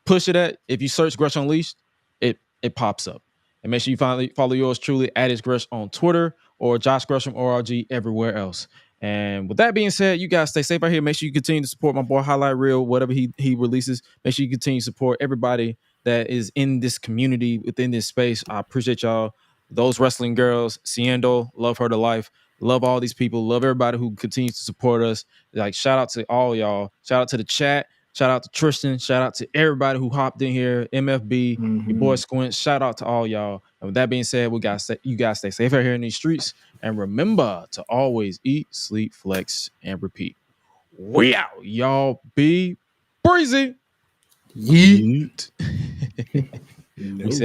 push it at. If you search GRESH Unleashed, it pops up. And make sure you follow yours truly at @GRESH on Twitter or Josh Gresham ORG everywhere else. And with that being said, you guys stay safe out here. Make sure you continue to support my boy Highlight Reel, whatever he releases. Make sure you continue to support everybody that is in this community, within this space. I appreciate y'all. Those wrestling girls, Ciendo, love her to life. Love all these people. Love everybody who continues to support us. Like, shout out to all y'all. Shout out to the chat. Shout out to Tristan. Shout out to everybody who hopped in here. MFB, your boy Squint. Shout out to all y'all. And with that being said, you guys stay safe out here in these streets. And remember to always eat, sleep, flex, and repeat. We out. Y'all be breezy. Yeet. We said